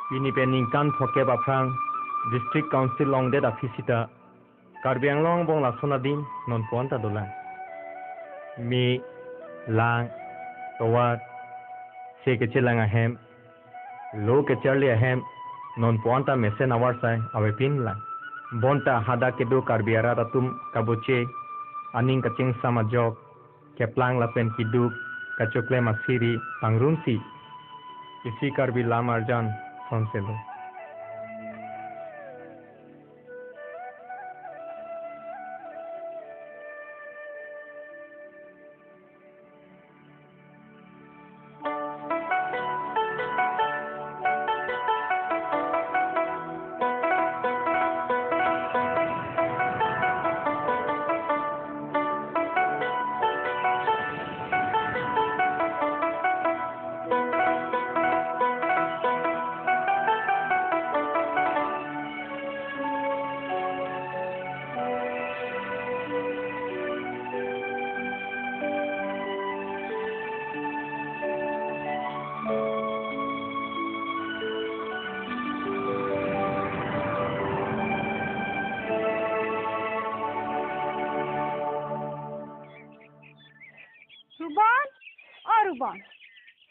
Ini peningkan foke baprang District Council long det afisita Karbi Anglong bong laksonadin non puanta dolan. Mi lang tawat se kecilang ahem lo kecali ahem non puanta mesen awarsai awe pin lang. Bonta hada kedo karbiara tatum kaboche aning kacing sama jok keplang lapen kiduk kacokle masiri pangrunsi isi karbi lamarjan sonselo. Ruban,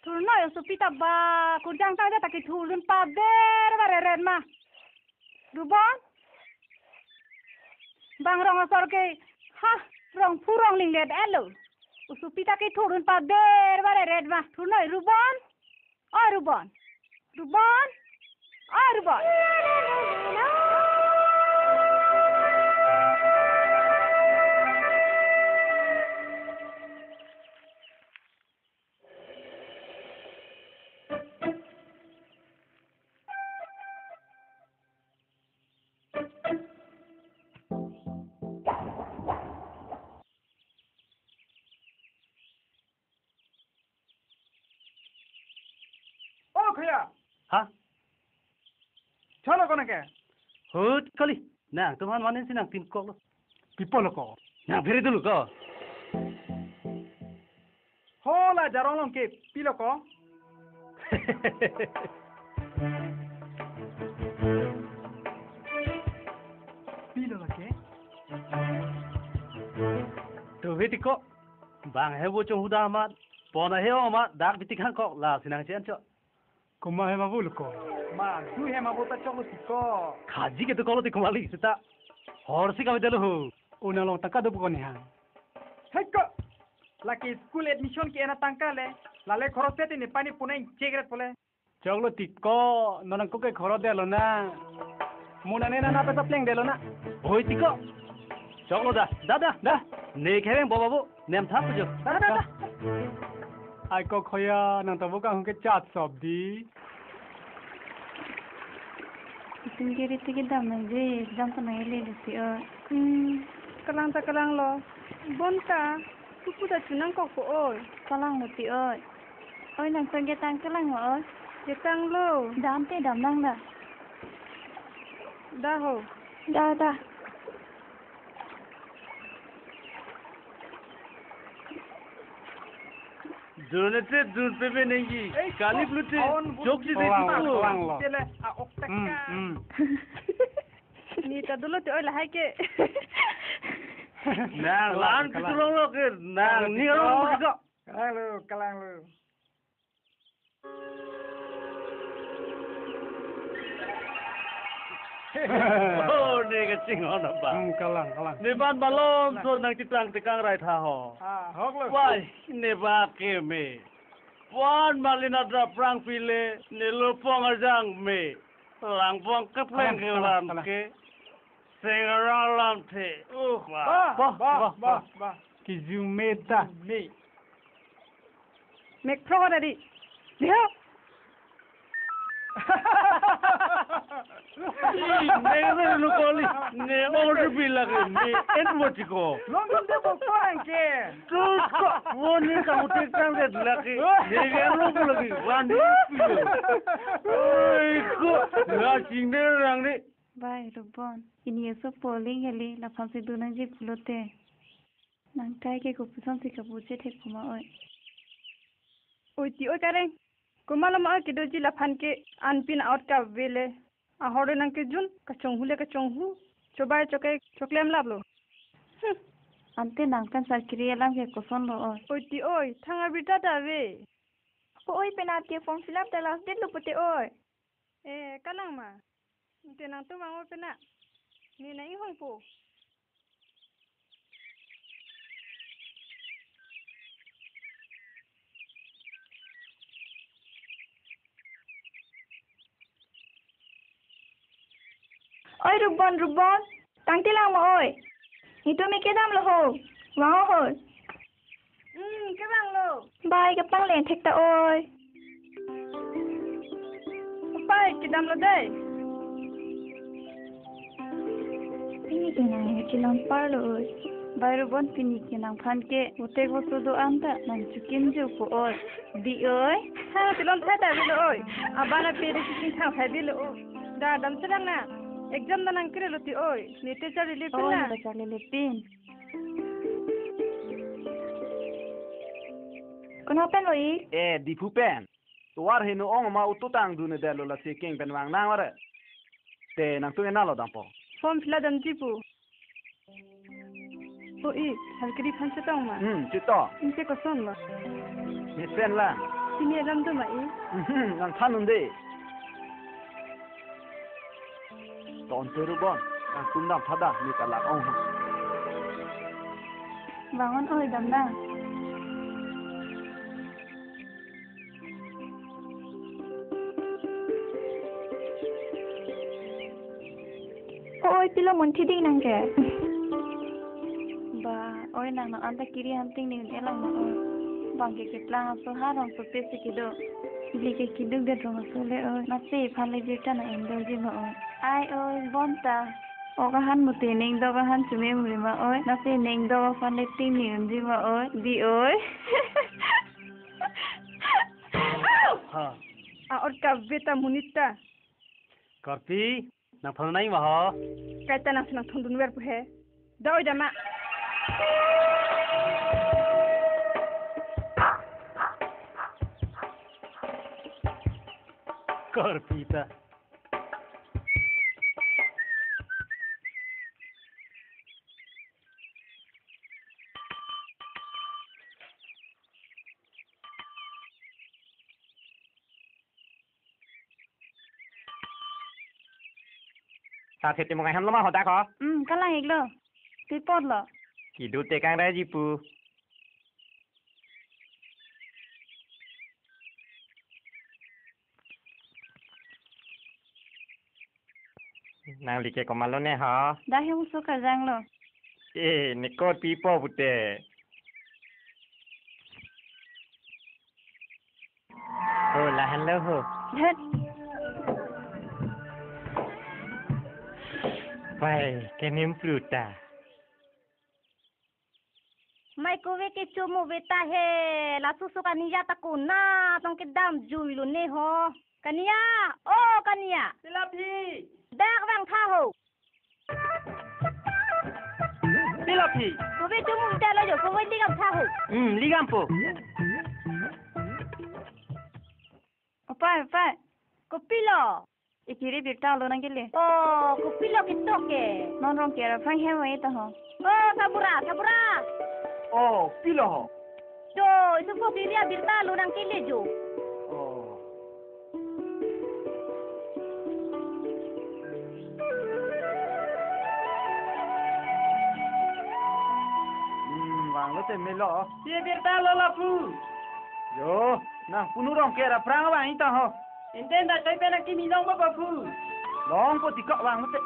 turno yo supita ba kurjang saja tak turun pader bareren mah. Ruban, bang rong asor ke, rong purong linglet elo. Supita ke turun pader bareren mah. Turno Ruban, Ruban, Ruban, Ruban. Hah? Chalo kona ke? Hut kali. Nah, tuhan manin sinang tim kok lo. People ko. Nah, beri dulu kau. Hola jarolong ke pilo ko. Pilo ke? Tu beti kok. Bang hebo cung huda amat. Pona heo amat. Dak beti kan kok lah sinang cian cok. Kuma hema bulu ko. Ma, tu hema bota cholo ko. Kaji ke tu kalau ti kembali sita. Horsi kami dulu. Una long taka do ko ni ha. Hekko. Laki school admission ki ena tangkale. Lale khoros pete ni pani punai chegret pole. Cholo tiko nonang ko ke khoro delo na. Muna nena na pesa pleng delo na. Oi tiko. Cholo dah. Ne keveng bawa bu. Nem thap jo. Dah. Ai ko khoya nang tabu ka hungke chat sob di. Tinggi tinggi dam nanti dam tu naik le si kalang tak kalang lo. Bonta, kupu dah cunang kok oi. Kalang lo ti oi. Oi nang tang getang kalang lo oi. Getang lo. Dam te dam nang dah. Dah ho. Dah. Jonete dur pepe nengi. Kali blute. Jok si deti tu. Jele a oktaka. Ni tak dulu tu oi lah ke. Nah, lan tulong lo ke. Nah, ni orang begitu. Kalang lu. Oh, ni kecing orang apa? Kalang. Neban balom so nang tikang rai tha ho. Hok lo. Wai, neba ke me. Wan malina dra prang pile, nelo pong arjang me. Lang pong kepleng ke lam ke. Sengarang lam the. Bah. Kizumeta me. Mek pro tadi. Dia. Ne lu koli. Ne order bila ke. Ne enwati ko. London de bokang ke. Terus kok woni kamu tikang de lagi. Ne lu lagi. Wan pile. Oi kok lagi ne rang ni. Bye, Ruban. Ini esok polling kali, lapan si dunan je pulote. Nang kai ke kupusan si kabuce tek kuma oi. Oi ti oi kareng. Kumalam a kido ji la phan ke anpin out ka vele. A hore nang ke jun ka chonghu. Coba coklem lablo. Ante nang kan sakiri alam ke koson lo oi. Oi ti oi, thanga bita da ve. Oi penat ke form fill up da last date lo pute oi. Kalang ma. Inte nang tu mang pena. Ni nai hong po. Oi Rubon, tang tilang mo oi. Itu mi ke dam lo ho. Wow ho. Ke bang lo. Bye ka pang len thek ta oi. Pai ke dam lo dai. Ini kena kilon par lo oi. Bayro bon pini ke nang phan ke ote go so do anta nang chukim ju po oi. Di oi. Ha tilon tha da lo oi. Abana pere chikin tha phai di lo. Da dam sedang na. Exam na nang kire lo ti oi. Ni te chari le pin na. Oi ka chale le pin. Kuna pen lo i? Di pu pen. Tuar hinu ong ma ututang du ne delo la si king pen wang nang ware. Te nang tu na lo dam po. Form fill dam ji pu. O i, halkiri phan se tong ma. Chito. Inte ko son ma. Ni sen la. Sini lam tu ma i. Nang thanun de. Ton teru bon. Nang tumdam thada ni kala ong. Bangun oi dam na. Oi pilo munthi ding nang ke. Ba oi nang no anta kiri hunting ning elang ma oi. Bang ke plang so harong so pese kido. Bli ke kido de rong so le oi. Na se phale beta na endo ji ma oi. Ai oi bonta. Oga han muti ning do ga han chume mri ma oi. Na se ning do ga phale ting ning ji ma oi. Di oi. Ha. A or ka beta munita. Karpi, nang phal nai ma ho. Kaita nang senang thundun wer pu he. Da oi dama. Karpi ta. Ta thete mo ngai ham lo ma hoda ko. Kalang ik lo. Ti pot lo. Ki du te kang ra ji pu. Nang like ko malo ne ha. Da he uso ka jang lo. Ni ko pi po pute. La hello ho. Het. Pai, ke nim fruta. Microwave ke chumu beta he la susu kaniya takuna tong ke dam juilu ne ho kaniya kaniya Silapi. dak bang tha ho Silapi. kobe chumu beta lo jo kobe digam tha ho Ligam po. opa kopi lo ikiri beta lo nang kele kopi lo kito ke non rong ke ra phang he mai ta ho sabura Pilo ho. jo itu po biria beta lo nang kele jo Wang lo te melo. Ye berta lo la pu. Yo, nang punurong kera prang wang ita ho. Intenda chai pena kimi long ba pu. Long po tikak wang lo te.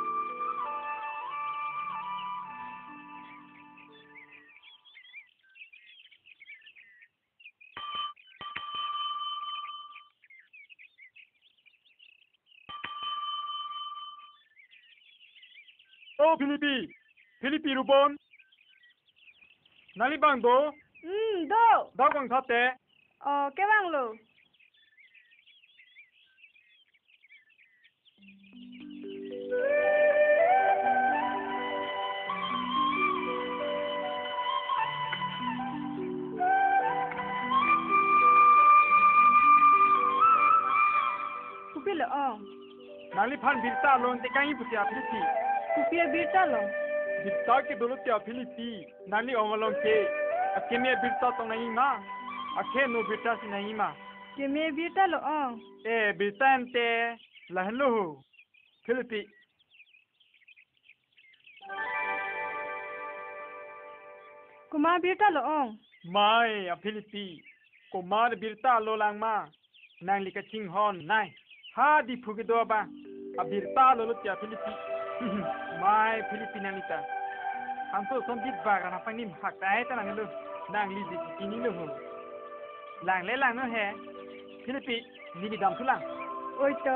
Filipi Rubon. Nali bang do. Do. Dagong thate. Ke bang lo. lo Nali pan birta long te kangi pusi a Filipi. kupia birta lo Birta ke dulu te a Filipi. Nali omalong ke. Akeme birta tong nai ma. Akhe no birta si nai ma. ke me birta lo Birta ente lahlo Filipi. kuma birta lo Mai a Filipi. Komar birta lo lang ma. Nang lika ching hon nai. Ha di phugido ba. A birta lo te a Filipi. Mai Filipi nang lika. Anto sombit ba kana pangnim hak tai ta nang lu. Nang li di kini lu ho. Lang le lang no he. Filipi ni di dam tulang. oi to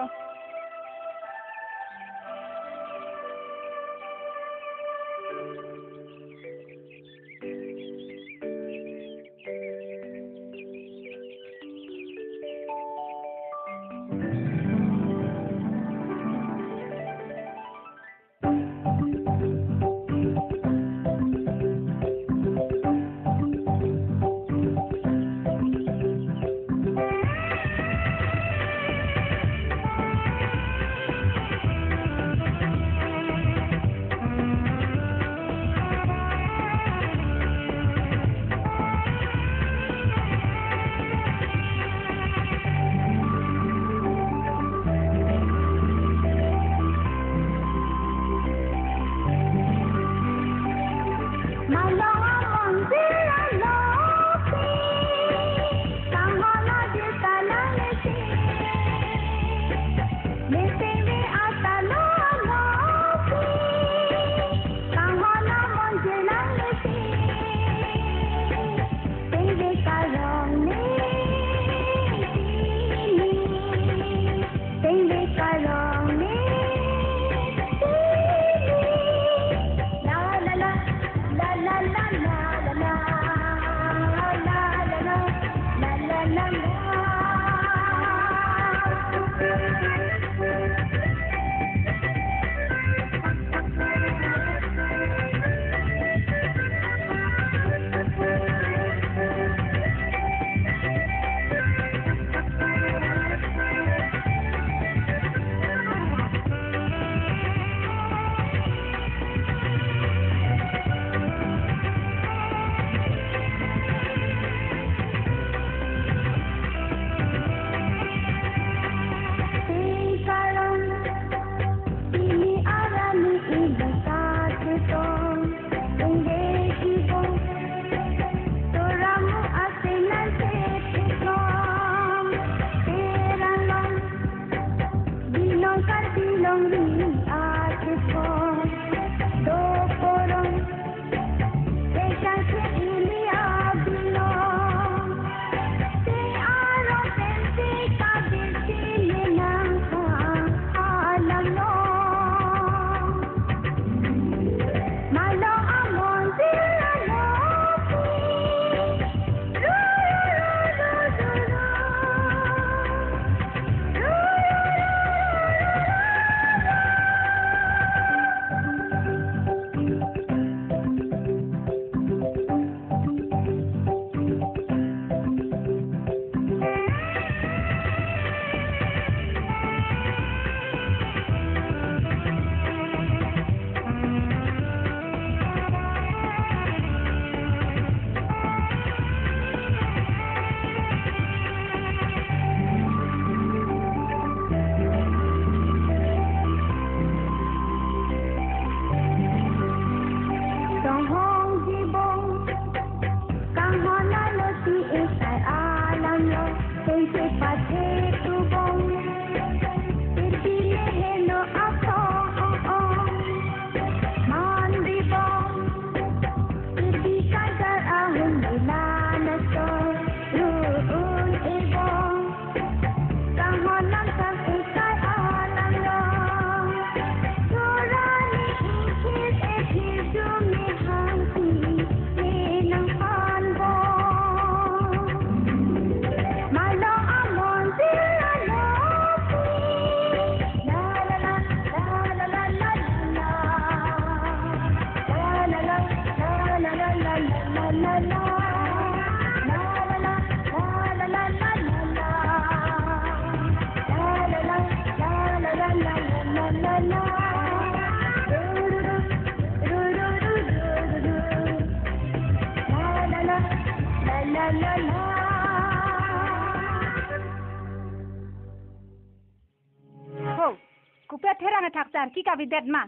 Kupia terang thaksan ki ka bidet ma.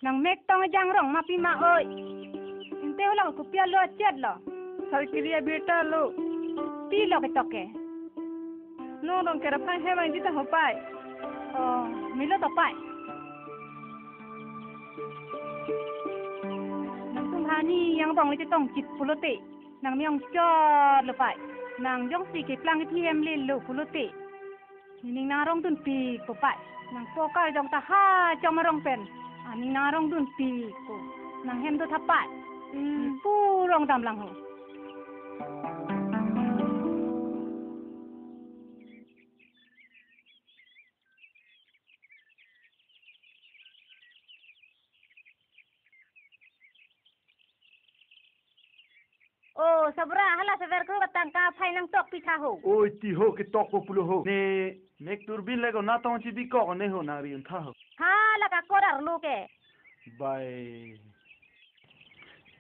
Nang mek tong jang rong ma pi ma oi. Inte ulang kupia lo chet lo. Sal kiriya beta lo. Pi lo ke toke. No rong kera phai he bang dita ho pai. Milo to pai. Nang tung hani yang bong le tong chit pulote. Nang myong cho lo pai. Nang jong si ke plang thi em le lo pulote. Ning na rong tun pi ko pai. Nang po ka jong ta ha jong ma rong pen. Ning na rong tun pi ko. Nang hem do thapai. Pu rong dam lang ho. Sabra hala sever ko tangka phai nang tok pi tha ho. Oi ti ho ke tok populo ho. Ne mek turbin lego na tong chi bi ko ne ho na ri tha ho. Ha la ka ko dar lu ke. Bai.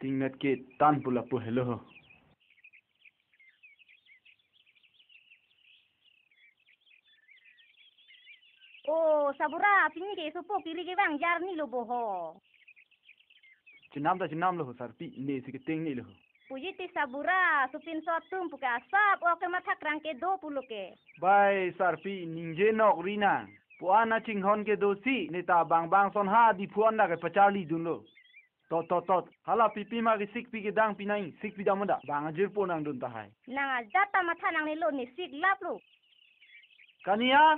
Ting net ke tan pula pu hello ho. Sabura pingi ke supo kiri ke bang jar ni lo bo ho. Chinam lo ho sarpi ne si ke ting ni lo ho. Puji ti sabura supin sotum puka asap o ke mathak rang ke 20 ke. Bai sarpi ninje nok rina. Puana ching hon ke dosi ne ta bang son ha di puan da ke pachali dun lo. Tot hala pipi ma ke sik pi ke dang pinai sik pi damanda bang ajir po nang dun ta hai. Nang jata matha nang ni lo ni sik lap lu. Kania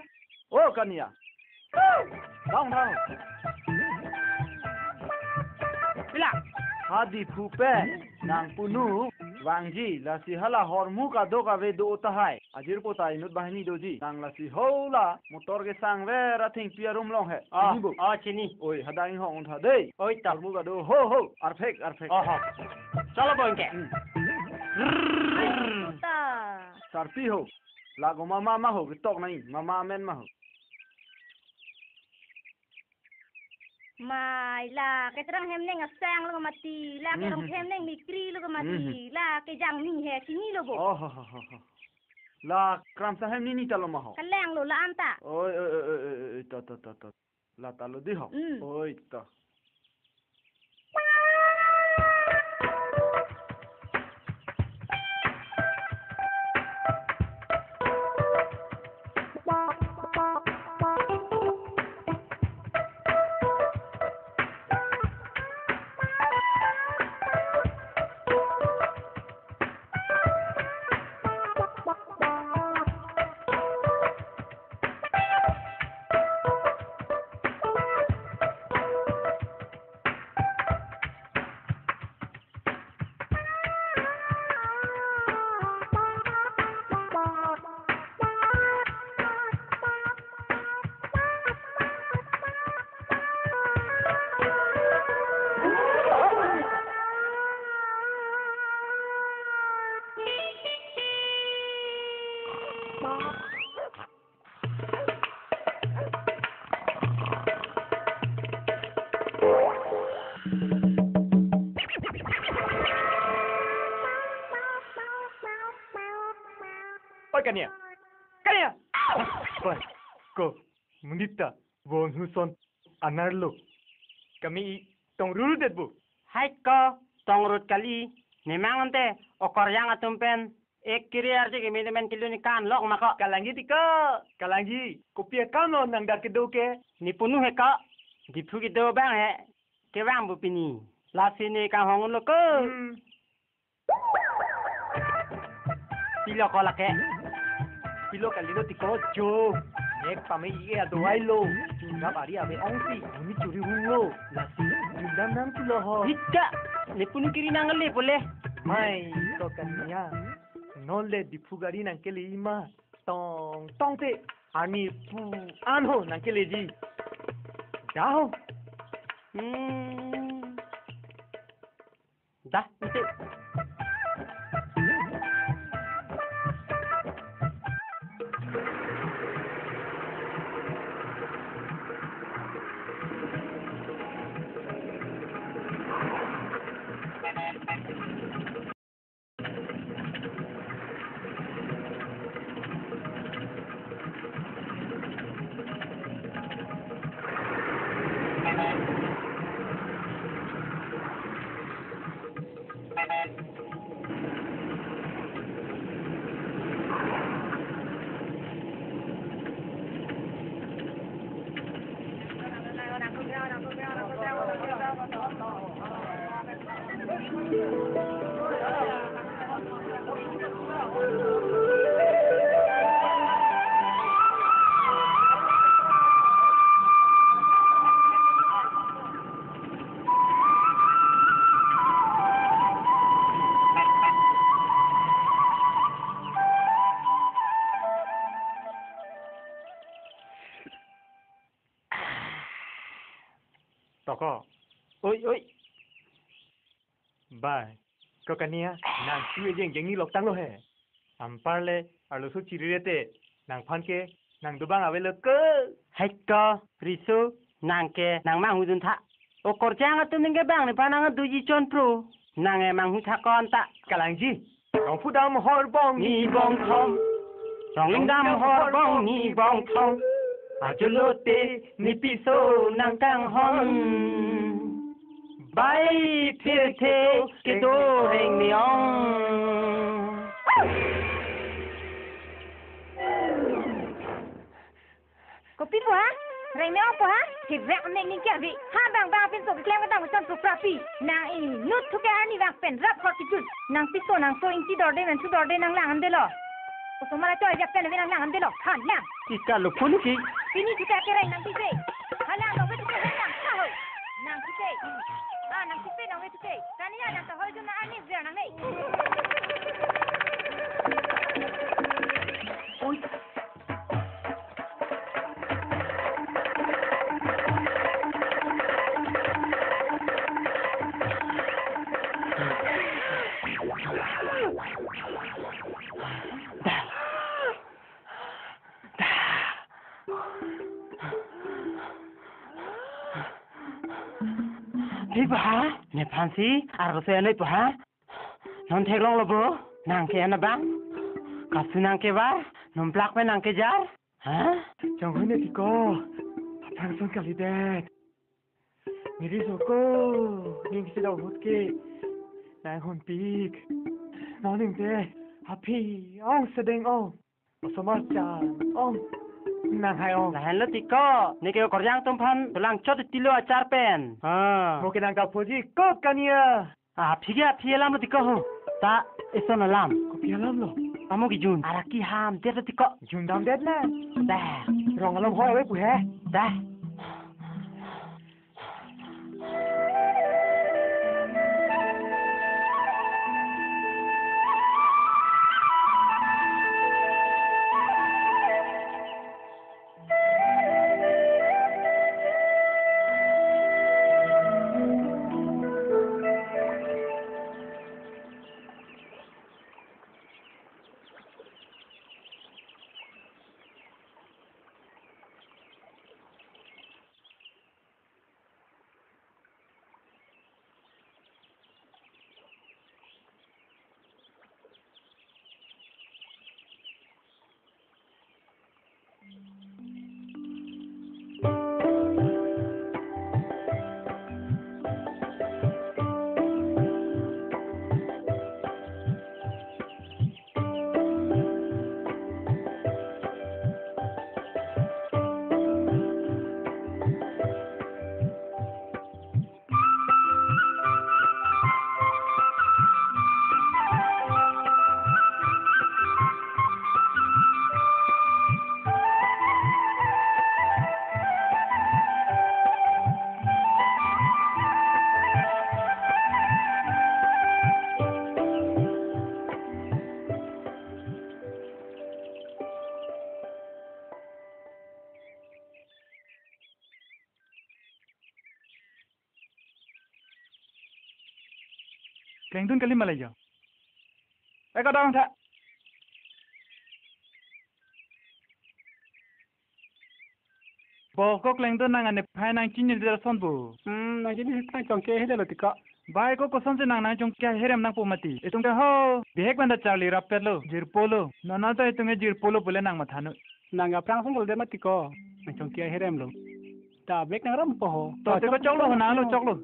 Kania. Dang. Bila. Hadi pupe nang punu wangji la si hala hormu ka do ka ve do ta hai ajir po tai nut bahini doji nang la si hola motor ke sang ve ra thing pia rum long hai Chini. oi hadang hong tha dei Oi ta. hormu ka do ho perfect Chalo boy ke. Ta. sarpi ho la go mama ho ke tok nai mama men ma ho Mai la ke terang hem neng asang lo mati la ke rong hem neng mikri lo mati la ke jang ni he sini lo bo. La kram sa hem ni talo ma ho Kaleng lo la anta. oi ta la talo di ho oi ta Kania. Oi, ko munita bon huson anarlo. Kami tong rulu det bu. Hai ko tong rut kali. Memang ante okor yang atumpen. Ek kiri arti ke men kilo ni kan lok mako. Kalangi tika. Kalangi. Kopia kano nang dak kedoke. Ni punu he ka. Dipu ki do bang he. Ke bang bu pini. La sini ka hongun lo ko. Pilo ko lake. Pilo kalilo tiko jo. Nek pame ige aduai lo. Chunga bari ave onsi. Ini curi hungo. Lasi jundam nang pilo ho. Hika. Ni punu kiri nangali boleh. Mai to kania. Nole dipugari nang kele ima. Tong te. Ami pu anho nang kele ji. Jao. Dah, itu. tao có ôi bài có cái nia nàng chưa riêng như lộc tăng luôn hè parle alo số chỉ riêng nàng phan ke nàng tu bang ave lo cơ Hai ko risu nang ke nang mang hujun tha. O korjang atu ninge bang ni panang duji chon pro. Nang emang hu tha kon ta. kalang ji rong phu dam hor bong Ni bong thong. Rong ling dam hor bong ni bong thong. Ajulote ni piso nang tang hon. Bai phir the ke do reng ni ong. Kopi po ha? Reng me po ha? Thì vẹn nên những kẻ vị hai bang phiên sổ klem cái tàu trong sổ prapi nàng ý nút thu cái ani vàng pen rap hot chút nàng piso nàng so inci đỏ đây nàng chút đỏ đây nàng lang ande lo có số mà lại cho ai pen với nàng lang ande lo hẳn lang Kita lu pun ki. ini kita cái reng nàng pise halang nó với thu cái nàng sao rồi nàng pise nàng pise nàng với thu cái cái này nàng tao hơi cho nàng ani về nàng này ôi Đi bà, nè Phansi, xe này bà. Non thek long lo bro, nàng ke na bang. Kasu nàng ke ba, non plak pe nàng ke jar. Hả? trong hôm nay thì có thằng son cali đẹp nghĩ số cô nhưng sẽ đầu hút kê nàng hồn pik nó đừng thế happy ông sẽ đừng ông ở số mà chàng ông nàng hai ông Lahan lo tiko, ni ke korjang tumpan, tulang chot tilo acar pen. một cái nàng gặp phố gì có cả nia Phia lam lo tiko ho. Ta ison alam. có phía lắm rồi Amo ki jun. Araki ham ter lo tiko. dùng đam đẹp nè Da, rong làm hoa với bùi hè da. Kleng tun kali Malaysia. Eka dong tha. Bo ko kleng tun nang ane phai nang chin ni der son bu. Nang chin ni tang chong ke hele lo tika. Bai ko son se nang nang chong ke herem nang pu mati. Etung ke ho behek banda chali rap perlo jir polo. Nana ta etung e jir polo bole nang mathanu. Nang ga prang song bol de mati ko. Nang chong ke herem lo. Ta bek nang ram po ho. To te ko chok lo na lo chok lo.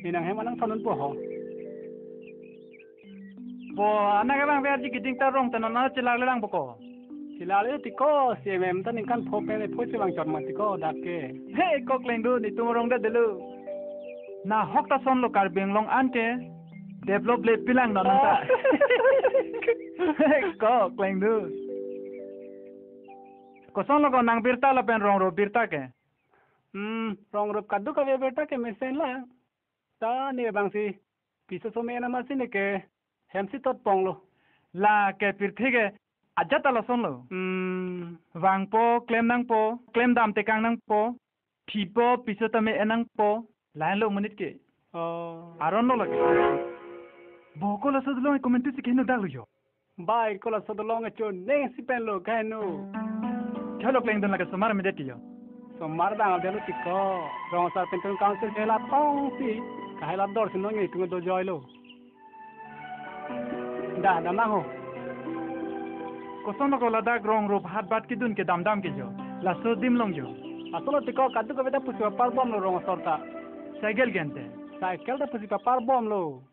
Ni nang hem nang sonun po ho. Bo anak abang verdi kiting tarong tanana cilak lelang poko. Cilak le tiko CMM tan kan pho pe le pho se bang chot ma tiko dak ke. He kok leng du ni tumorong da delu. Na hok ta son lo kar benglong ante develop le pilang no nanta. Kok leng du. Ko son lo ko nang birta la pen rong ro birta ke. Rong ro kaddu ka ve birta ke mesen la. Ta ni bang si piso so me na ma sin ke. Hemsi tot pong lo. La ke pirthige ajat ala son lo. Wang po, klem nang po, klem dam te kang nang po. People bisa tame enang po lain lo menit ke. Aron lo lagi. Boko la sodlong komentu si keno dalu yo. Bai ko la sodlong chon neng si pen lo keno. Chalo kleng don la somar me deti yo. Somar da delu tiko. Rong sar pen council kela tong si. Kahela dor si nongi tu do joy lo. Da na ho. Kosono ko la da grong ro hat bat kidun ke dam ke jo. La so dim long jo. Asolo tiko kadu ko beta pusi par bom lo rong sorta. Cycle gente. Cycle da pusi par bom lo.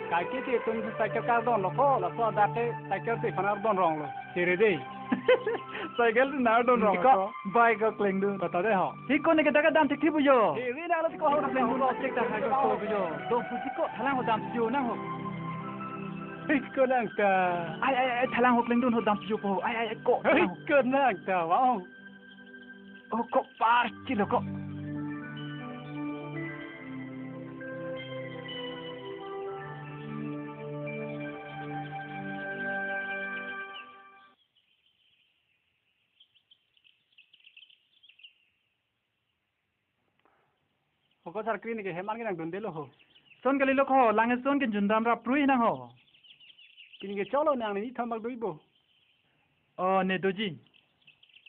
Kai ke te tum cycle ka don lo ko la so da ke cycle te fanar don rong lo. Tere dei. Cycle na don rong ko. Bike ko kleng du bata de ho. Hi ko ne ke daga dam tik bu yo. Ri na lo tiko ho na kleng ho lo check ta ha ko bu yo. Do pusi ko thalang ho dam jo na ho. Hei nang ta. Ai thalang ho kleng dun ho dam jo po. Ai ko. Hei nang ta wow. Oh kok par kilo kok. Ko sar kri ni ke heman ke nang don delo ho. Son kali lo ko lange son ke jundam ra prui nang ho. Kini ke cholo nang ni thamak doi bo. Ne doji.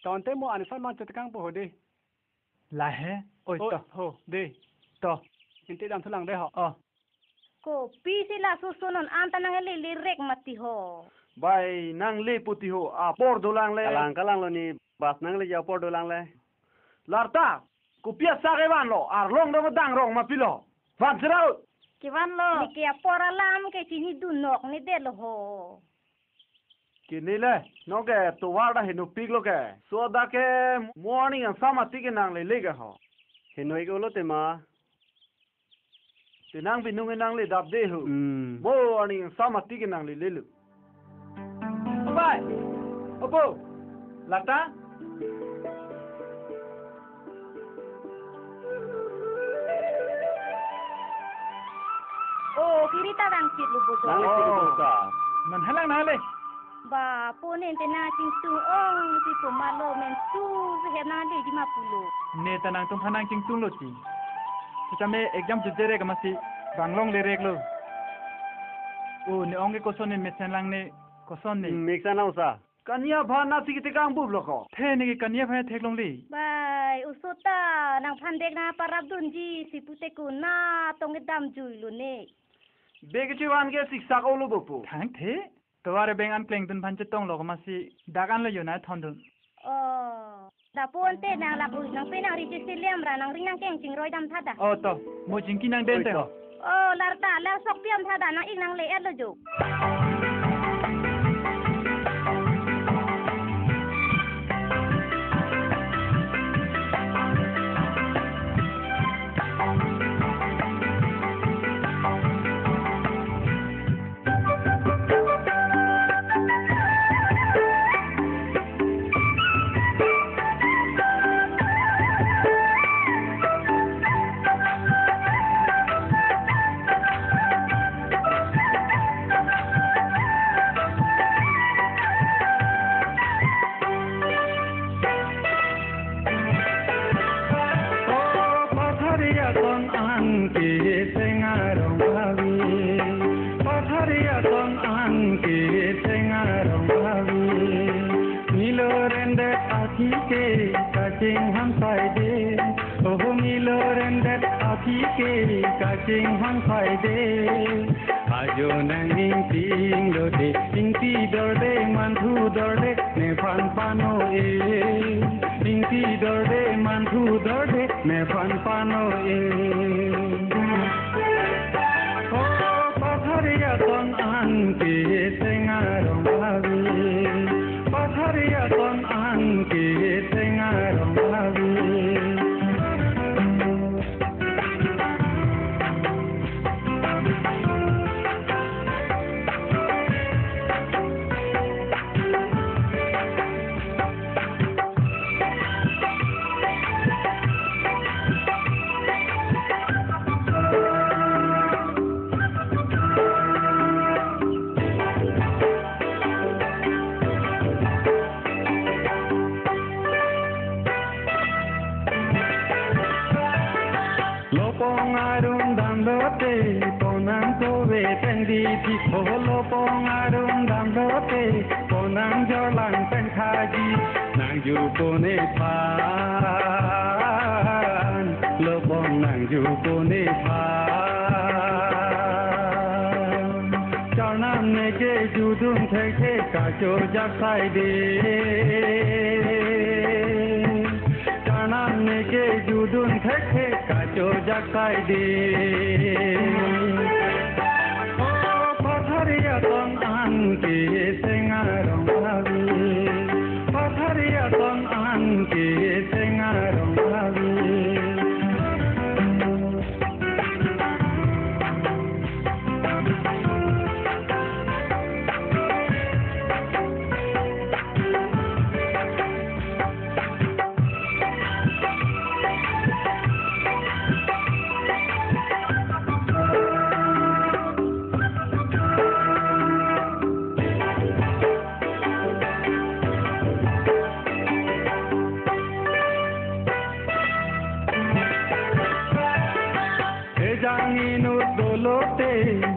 Ton te mo an san man tetkang po ho de. La he. Oi to ho de. To. Inte dam thulang de ho. Ko pi si la su sonon anta nang le rek mati ho. Bai nang le puti ho a por dolang le. Kalang lo ni bas nang le ja por dolang le. Larta. Kupia sare van lo, arlong do dang rong ma pilo. Van serau. Ki van lo. Ni ke apora lam ke sini dunok ni de lo ho. Kini le, no ke to warda hinu pig lo ke. So da ke morning and sama tike nang le le ke ho. Hinu iko lo te ma. Te nang binung nang le dap de ho. Morning and sama tike nang le le lu. Bye. Opo. Lata. Kirita dang sit lu bodo. Man halang na le. Ba ponen te na ting tu ong si pumalo men tu se he na le di mapulo. Ne tanang tum phanang ching tung lo chi. Chame exam jujere ka masi banglong le rek lo. Ne ong ke koson ne mesan lang ne koson ne. Mixan na usa. Kanya bha na ti te kang bub lo ko. The ne ke kanya bha thek long li. Bai usota nang phandek na parab dunji si pute ku na tong dam jui lu ne. Begitu wan ke siksa ko lo bopo. Thang the. Taware beng an kleng dun phan chetong lo masi dagan lo yuna thon dun. Da pon te nang la bus nang pe nang ri se lem ra nang ring nang keng ching roi dam thada. To mo jingki nang den te ho. Larta la sok piam thada nang ing nang le et lo jo. Catching one Friday, ajo nanging ting dode, inti dode mantu dode, ne fan pano inti dode mantu dode, ne fan pano Oh, patharia ton anke tengarong bhavi, patharia ton anke tengarong bhavi. te ponang kowe teng di ti holo pong arum dam lo te ponang jolang teng khaji nang ju pone phan lo pong nang ju pone phan chanam ne ke ju dum the ke ka cho jak sai de ke judun thekhe kacho jakai de o pathariya ton an ke sengarong avi pathariya ton an ke sengarong avi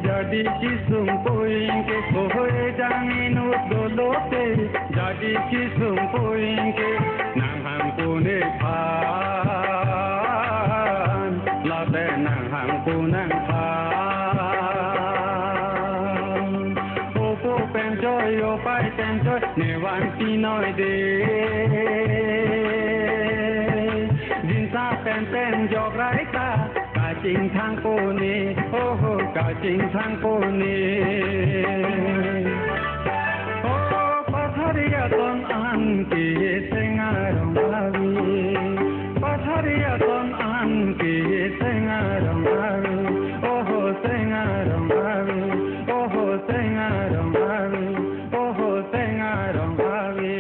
jadi kisum poing ke kohoe jangin udolote jadi kisum poing ke nang hang pune phan labe nang hang punang phan opo penjoy opai penjoy newan pinoi de jinsa pen jog raita Cing thang po ni, oh ka cing thang po ni. Oh pathariya ton an ki sengarong avi, pathariya ton an ki sengarong avi, oh sengarong avi, oh sengarong avi, oh sengarong avi.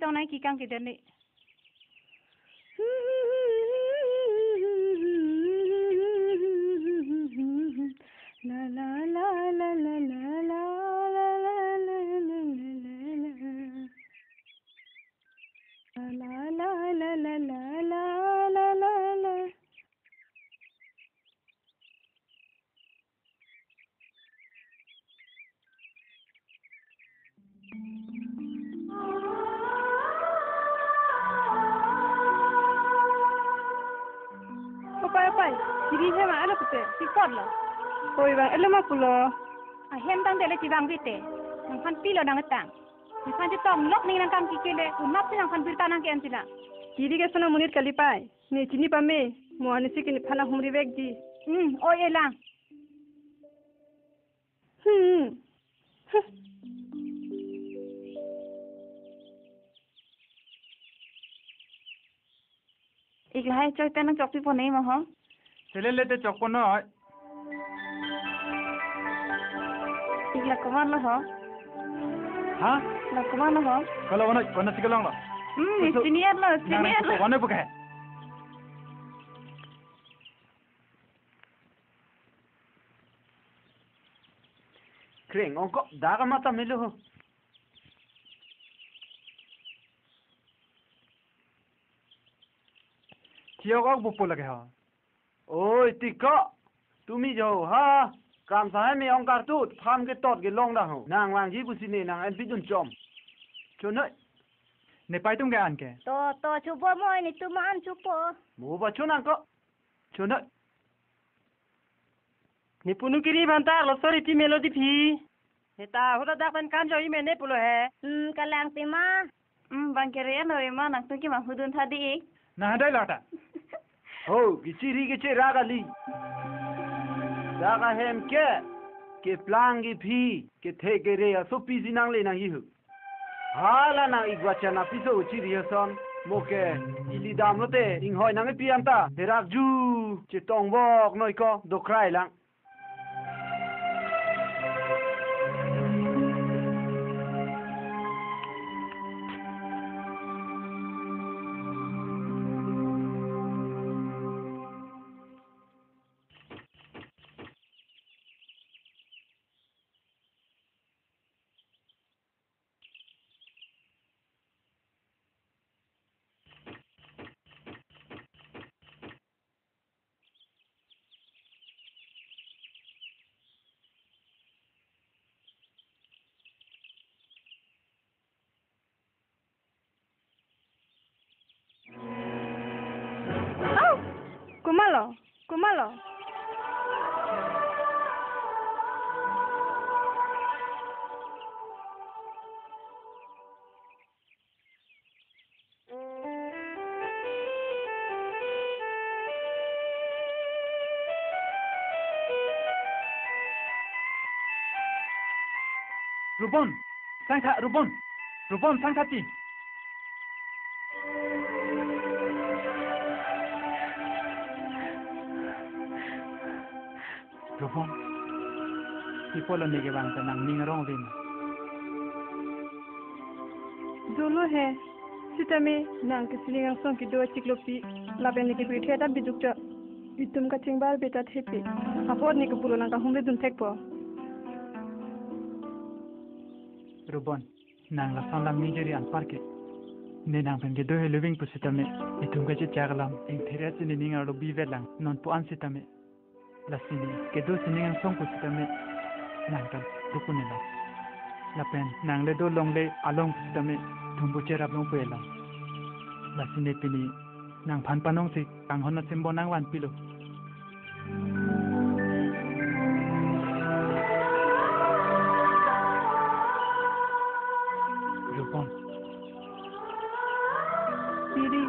Tao này kỳ căng kỳ đến đi. La la la la la la la la la la la la la la la la la la. Pai, jadi hema ala kute, sikot lo. Koi bang, ala makulo. Hem tang tele cibang vite, nang kan pilo nang etang. Nang kan citong lok ning nang kam kikele, unap nang kan birta nang kian sila. Jadi ke sana munir kali pai, ni cini pame, mau ane sih kini phala humri beg ji. Oh elang. Iklahai coy tenang cok pi ponei mah hong. Chele lete chok ponoi. Iklah kemana lo hong? Ha? Lah kemana lo hong? Kalau wana sigalang lo. Sini lo, sini lo. Wana bukan. Kring ongko daga mata milu. Chiok bupu lagi ha. Oi tika, tumi jo ha. Kam sahe me ong kartut, pham ke tot ke long da ho. Nang wang ji busine nang en pidun chom. Chonoi. Ne pai tum ke an ke. To chupo mo ni tu man chupo. Mo ba chonang ko. Chonoi. Ni punu kiri banta lo sorry ti melody phi. Neta hoda dak ban kan jo i mene pulo he. Kalang ti ma. Bang kere no ma nak tu ki ma hudun thadi. Nah dai lata. Oh, giciri gice raga li. Daga hem ke plangi phi ke theke re so pisi nang le nang hi hu. Hala nang igwacha na piso uchiri son moke ili dam no te ing hoi nang pi anta herak ju che tong bok noi ko do krai lang. lo, kumalo. Rubon, sangka Rubon, sangka ti. Rubon, people ni ke bang tenang ni ngerong din. Dulu he, sita me nang kesilingang song ki dua ciklopi, laben ni ki beri ada bijukja. Itum kacing bar beta tepi. Apor ni kepulu nang kahumbe dun tekpo. Rubon, nang la son lam ni jeri an parke. Ne nang pen gedo he living pusitame. Itum kace chaglam, ing thera sini ni ngar lo bivelang non pu an sitame. La sini gedo sini ngang song pusitame. Nang kan dukunela. La pen nang le do long le along pusitame. Tumbu cerap long puela. La sini pini nang pan panong si kang hona simbo nang wan pilo. Rubon. Diri.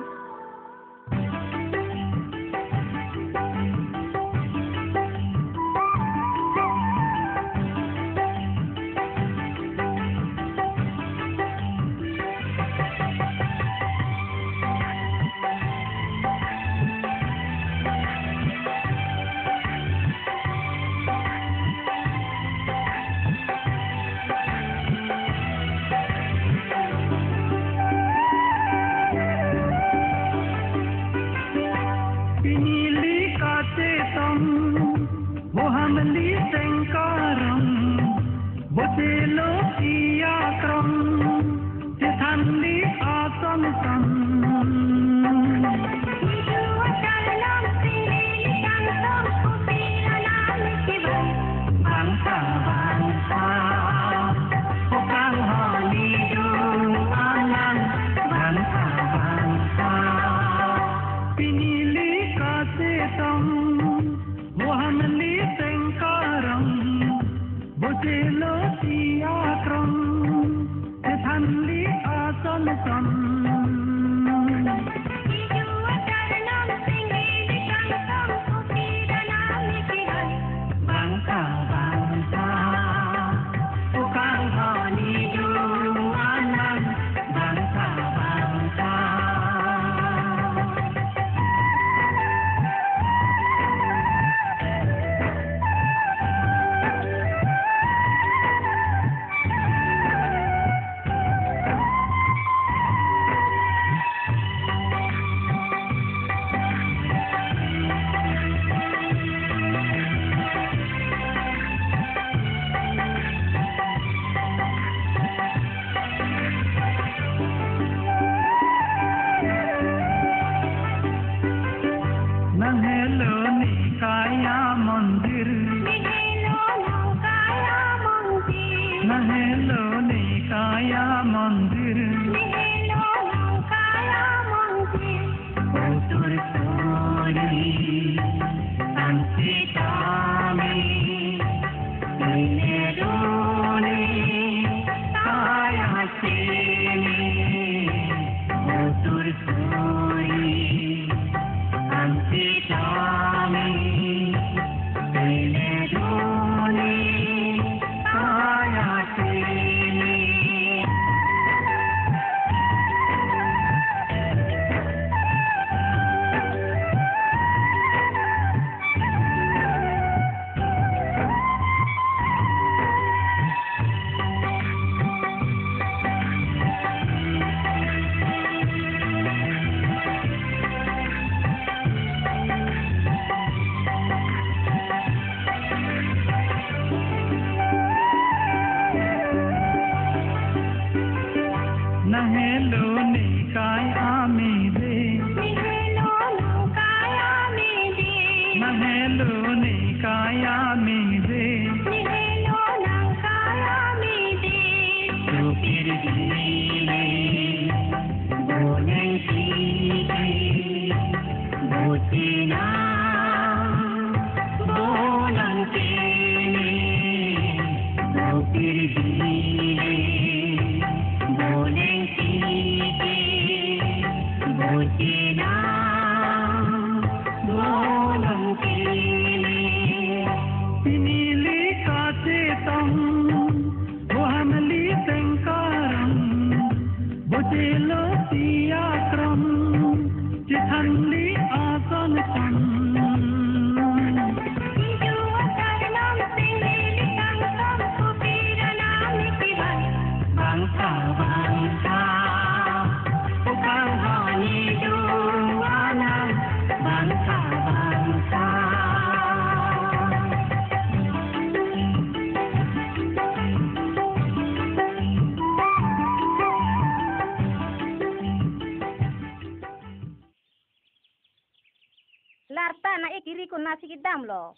kiri ko nasi ke dam lo.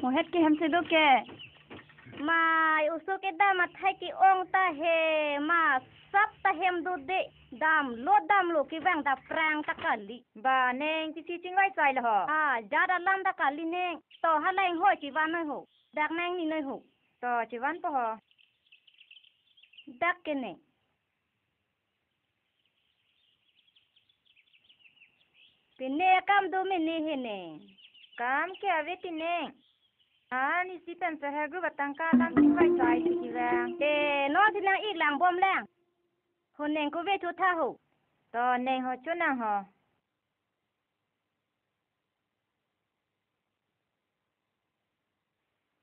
Mohet ke ham se do ke. Mai uso ke dam athai ki ong ta he ma sap ta hem do de dam lo ki bang da prang ta kali. Ba neng ti si ching wai sai lo ho. Jada lam da kali neng to haleng ho chi van noi ho. Dak neng ni noi ho. To chi van po ho. Dak ke neng. Pine kam do me ne he neng. Kam ke ave ti neng. Ni si pen sa ha gru batang ka lam ching wai sai ti ki wang. No ti nang ik lang bom lang. Ho neng ko ve thu tha ho. To neng ho chu nang ho.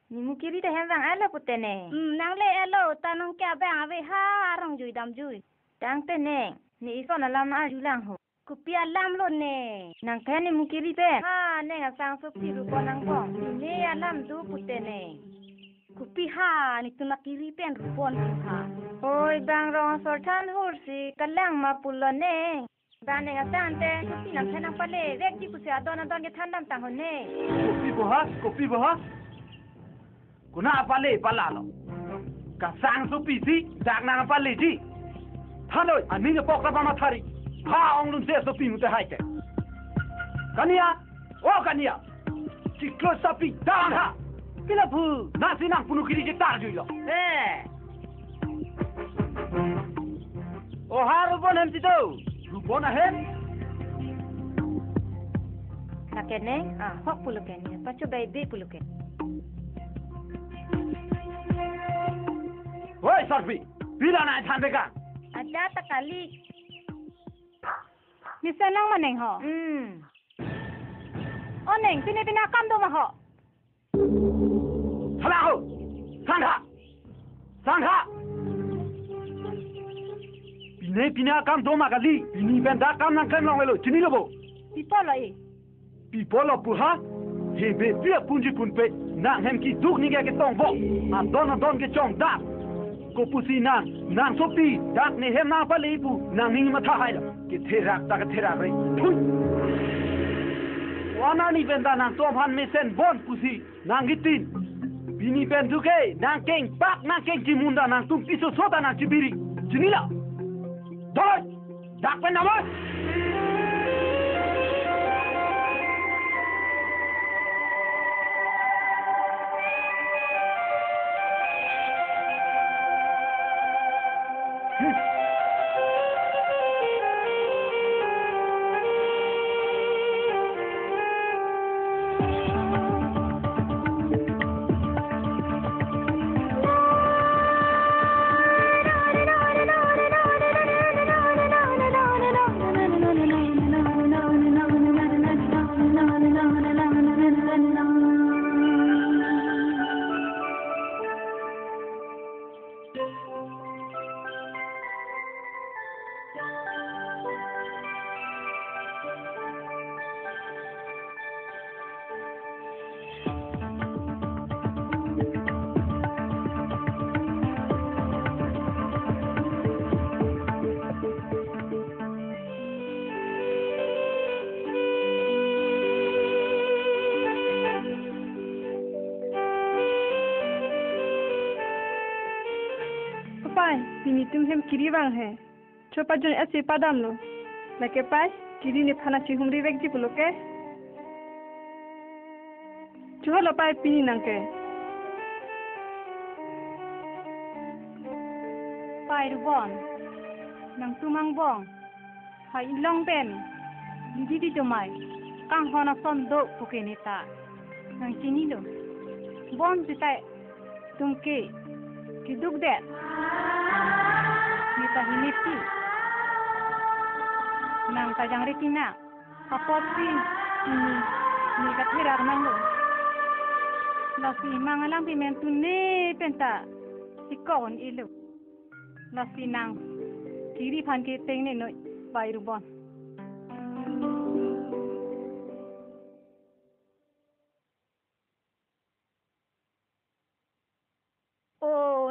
Ni mu kiri ta hem wang ala pute neng. Nang le elo ta nong kya bang ave ha rong jui dam jui. Tang te neng. Ni iso na lam a ju lang ho. Kupia lam lo ne. Nang kaya ni mu kiri pe. Neng asang so pi ru ko nang bong. Ni alam du pute neng. Kupi ni tu nak kiri pen ru pon ha. Oi bang rong sor than hur si kalang ma pulo neng. Bang neng asang te. Kupi nang tenang pale. Vek ji kusi adon ke thandam tang ho ne. Kopi boha. Kuna apale pala lo. Ka sang so pi si dak nang apale ji. Thanoi ani nge pok ra ma thari. Ha ong lun se so pi mu te hai ke. Kania, kania. Ci klo sapi dan ha. Pila pu, nasi nang punu kiri je tar jui lo. Haru bon hem ti do. Ru bon hem. Nakene, hok pulukene. Pacu baby pulukene. Oi sarpi, pila na than beka. Ada ta kali. Ni senang ma neng ho. O neng, pina kam do ma ho. Hala ho. Sangha. Pina kam do ma kali. Pini benda kam nang kan long lo. Chini lo bo. Pipolo e. Pipolo pu ha. Hebe pia punji punpe. Nang hem ki duk ni ke tong bo. Don ke chong da. Ko pusi nang sopi dak ne hem na pale pu nang ni ma tha hai la ke therak ta ke therak re thui wana ni benda nang to phan me sen bon pusi nang gitin bini ben duke nang keng pak nang keng jimunda nang tum piso soda nang jibiri jinila doi dak pen na mas Pini tum hem kiri bang hai. Chopa jon ase padam lo. Lake pai kiri ni phana chi humri vek ji pulo ke. Chuhalo pai pini nang ke. Pai ru bon. Nang tumang bong. Hai long ben. Didi jomai. Kang hona son do pukenita. Nang chini lo. Bon jitai tumke kiduk de. Kita hiniti nang tajang retina kapoti ni kathirak nang lo lasi mangalang pimentu ne penta sikon ilu lasi nang kiri phan ke teng ne noi pairubon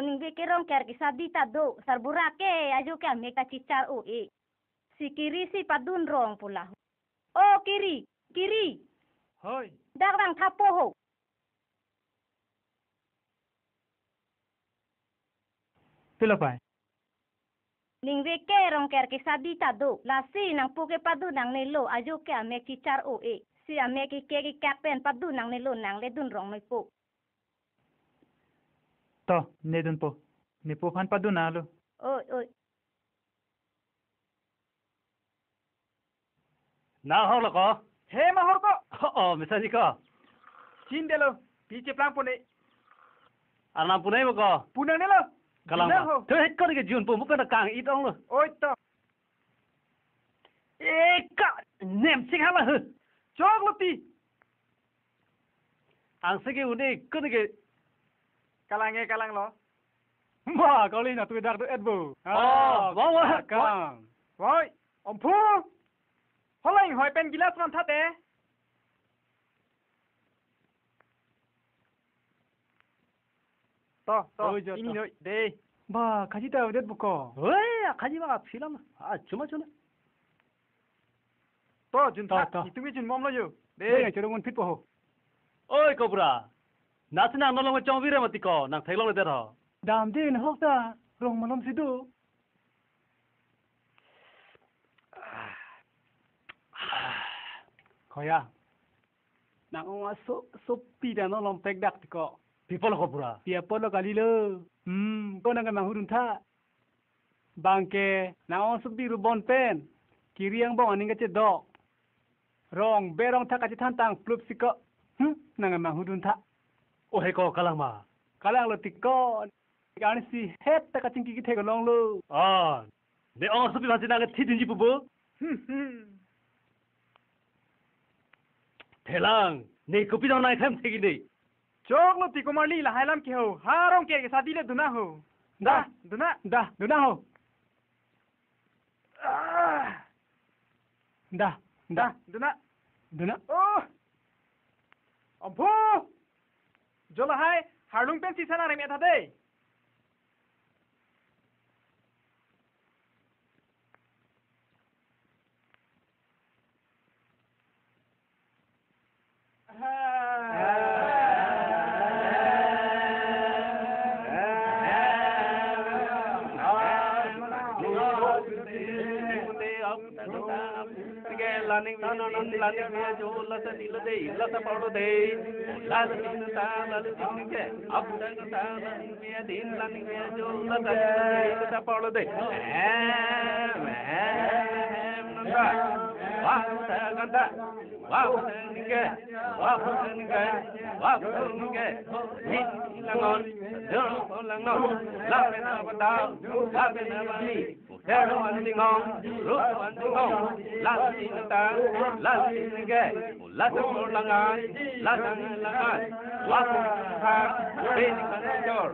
ning kerong ker ki sabita do sarburake ajo ke meka cicar si kiri si padun rong pula kiri Hoi dak rang thapo ho Pilapai. ning ve ke rong ker ke sadi ta do la si nang pu ke padu nang ne lo ajo ke ame ki char o e si ame ki ke ki kapten padu nang ne lo nang le dun rong mai po To, ne dun po. Ni po phan padu na lo. oi nào hao là có He ma hor ko. mình sao gì có Chin de lo. Piche plang po ne. anh làm phụ này mà có Punang ne lo. kalang Punang ho. thế hết có cái chuyện phụ cái là càng ít ông rồi Oi to. ê cả nem xích hả là hư Chok lo ti. anh sẽ cái này cái Kalang lo. Ma, kau li na tu dak tu edbu. vâng vâng Kalang. Woi, om pu. Holai hoi pen gilas man thate. To, ini noi de. Ba, kaji ta udet buko. 왜 가지 마 필요하면 아 주마 주네 To jun tha. To. Itu jun mom lo yo. De, chorong fit po ho. ôi cậu bra nãy nào nó làm trong video mà tì cò nàng thấy lâu rồi đó Dam de na hok ta. Rong malom sidu. Khoya. Nang ông so pi da no lom pek dak ti ko. people cậu bra Pia polo kali lo. Ko nang mang hurun tha. Bangke nang ông sup biru bon pen. Kiri ang bong aning kache do. Rong berong tha kache than tang plup siko. Nang mang hurun tha. ôi hay cậu kalang mà Kalang lo ti ko. Gani si het ta kaching ki the ko long lo. để ông sắp bị phạt nàng cái thi gì bố thế lang này cậu biết đâu này xem thế cái gì Chok lo ti ko marli la hailam ki ho. Harong ke sadi le duna ho. Duna ho. Duna. Oh. Ampu. Jola hai, harlung pen si sana re me tha de. Laning me jo la sa di la de la sa pa de la sa din ta la din ke ab ta la me din laning me jo la sa di la sa pa de nanda wa sa ganda wa ni ke ni la ngon jo la ngon la me na ba da la me na ba ni Hero an ding hong, rup an ding hong, la sin ta, la sin ge, la sang lang ai, wa ha, be ni kan jor.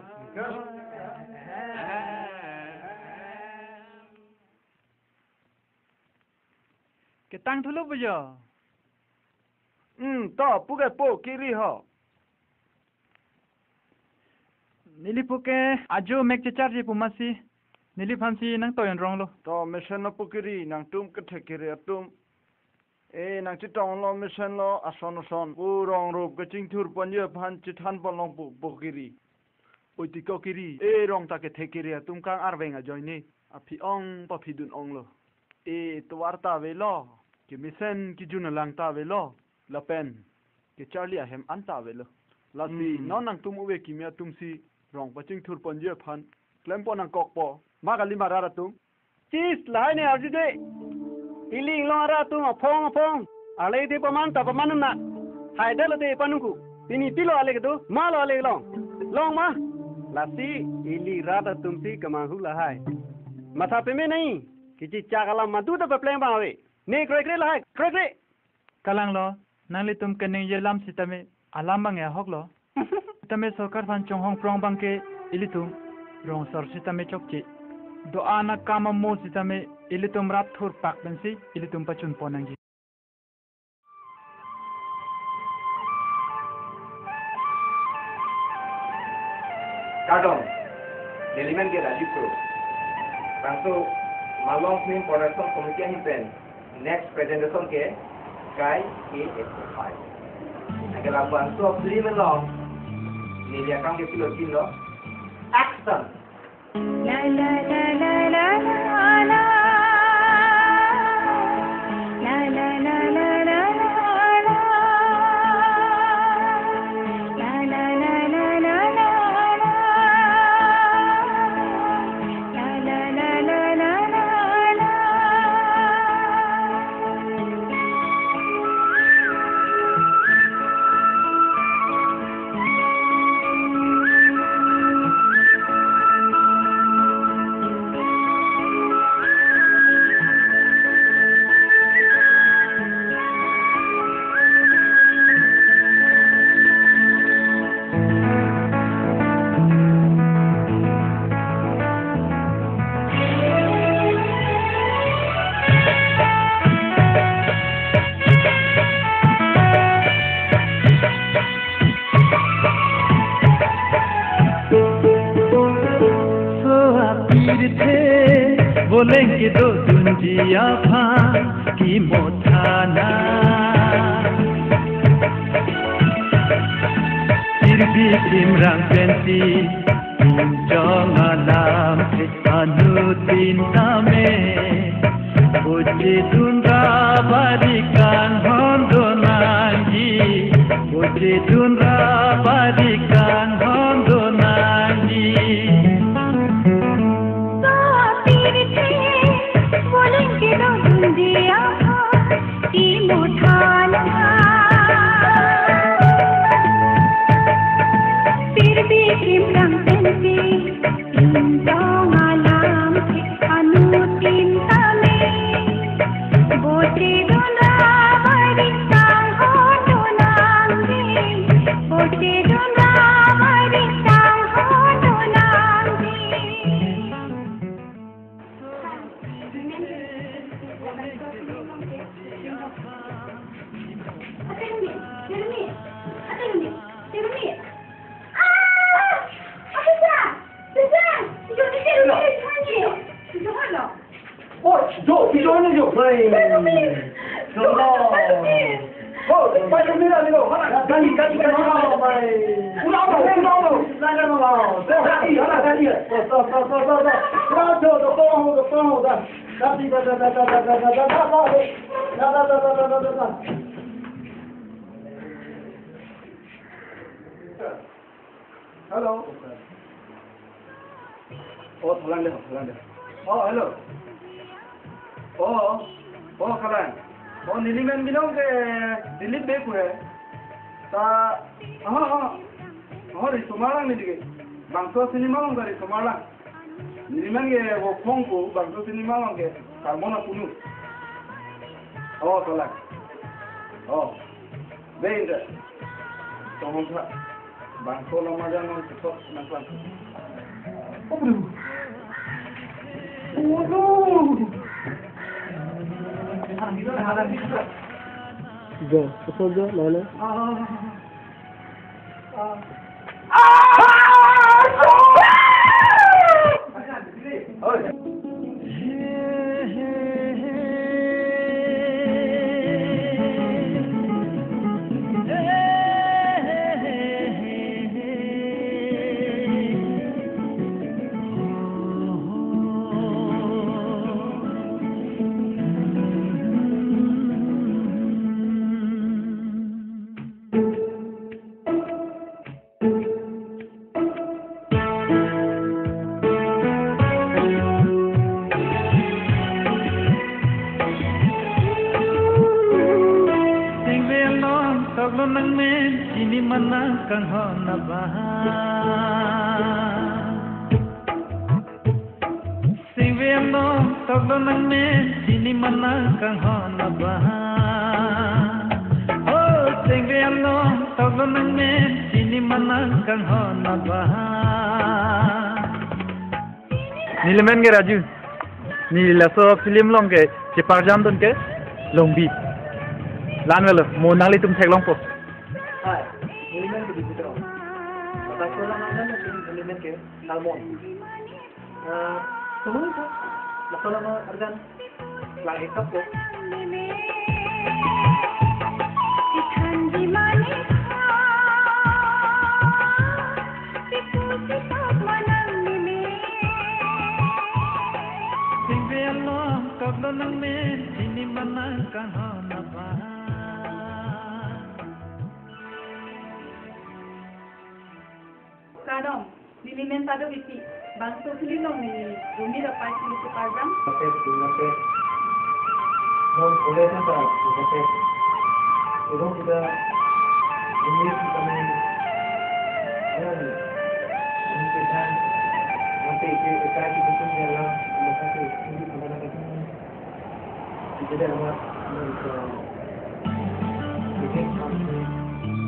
Ke tang thulu bu jo. To, puke po kiri ho. Nili puke ajo mek chechar je pumasi. Nili phansi nang toyon rong lo. To, mission no pukiri, nang tum kathekiri atum. Nang chitong lo mission lo ason. Urong rup kaching thur panye phan chithan polong pukiri. Uti ko kiri. Rong ta ke thekiri atum kang arvenga joini. Api ong pa phidun ong lo. Tuwar ta ve lo. Ki mission ki juna lang ta ve lo. La pen. Ki Charlie ahem an ta ve lo. La si non nang tum uwe kimia tum si rong paching thur panye phan. Klempo nang kokpo. Magali marara tum. Cheese lai ne arju de. Iling lo ara tum phong. Ale de paman ta paman na. Hai de le de panungku. Tini pilo ale ke tu. Ma lo ale long. Long ma. Lasi ili rata tum si kamang hu la hai. Matha pe me nahi. Kichi chakala madu ta pe pleng ba we. Ne kre la hai. Kre. Kalang lo. Nang le tum kene ye lam si tame alam bang ya hok lo. Tame sokar phan chong hong prong bang ke ilitum. Rong sor si tame chok chi. Doa na kama mo si tame ilitum rat thur pak ben si ilitum pachun ponang ji. Pardon, Deliman ke Rajiv Pro. Bangso Malong Film Production Committee Pen. Next presentation ke Sky K85. Kira bantu beli melong. Ni dia kan ke pilot pilot. Action. La la la la la la la. La la la la la la la. La la la la la la la. La la la la la la la. बोलेंगे तो दुनिया भां की मोठाना फिर भी सिमरन पेंसी जंग आलम अनुदिन में बोझे दुनरा बारिकान होंदोनांगी बोझे दुनरा बारिकान होंदोनांगी दिया की मुठाना फिर भी सिमरन पेंसी आलम अनुचिंता में बोझे दुना बरिकान होंदोनांगी बोझे दुना बरिकान होंदोनांगी Hello. Oh, Thailand. Oh, hello. Oh, Thailand. Oh, Niliman binong ke Dilip beku hai. Ta, ri Sumalang ni dige. Bangso cinema long dari Sumalang. Niliman ke wo Kongku bangso cinema long ke Carmona Punu. Oh, Thailand. Oh, bener. Tolong tak. Bangso lama jangan cepat nakal. Oh, belum. Oh, no. Go, cepat go, mana? Ini menangkan hona bahar Sing vendo toglo nang men ini menangkan hona bahar Oh sing vendo toglo nang men ini menangkan hona bahar Nilemen ke Raju ni laso film long ke Jeparjam don ke Longbi Lan velo mo nangli tum thek long po Hai, Niliman ke Bintro. Mata sekolah mana Niliman ke Salmon. Semua itu. Lakukan nama Argan. Lagi kap tu. Singre along toglo nang men ini mana kang hana ba Kadang, dilimen tado biti. Bangso sili long ni bumi dapat sili sepajam. Nate. Non boleh sampai nate. Itu kita ini kami ini kita nanti kita betul dalam masa ini pada kita kita dalam bikin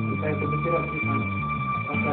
kita betul lagi apa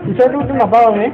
Bisa dulu nggak bawa nih?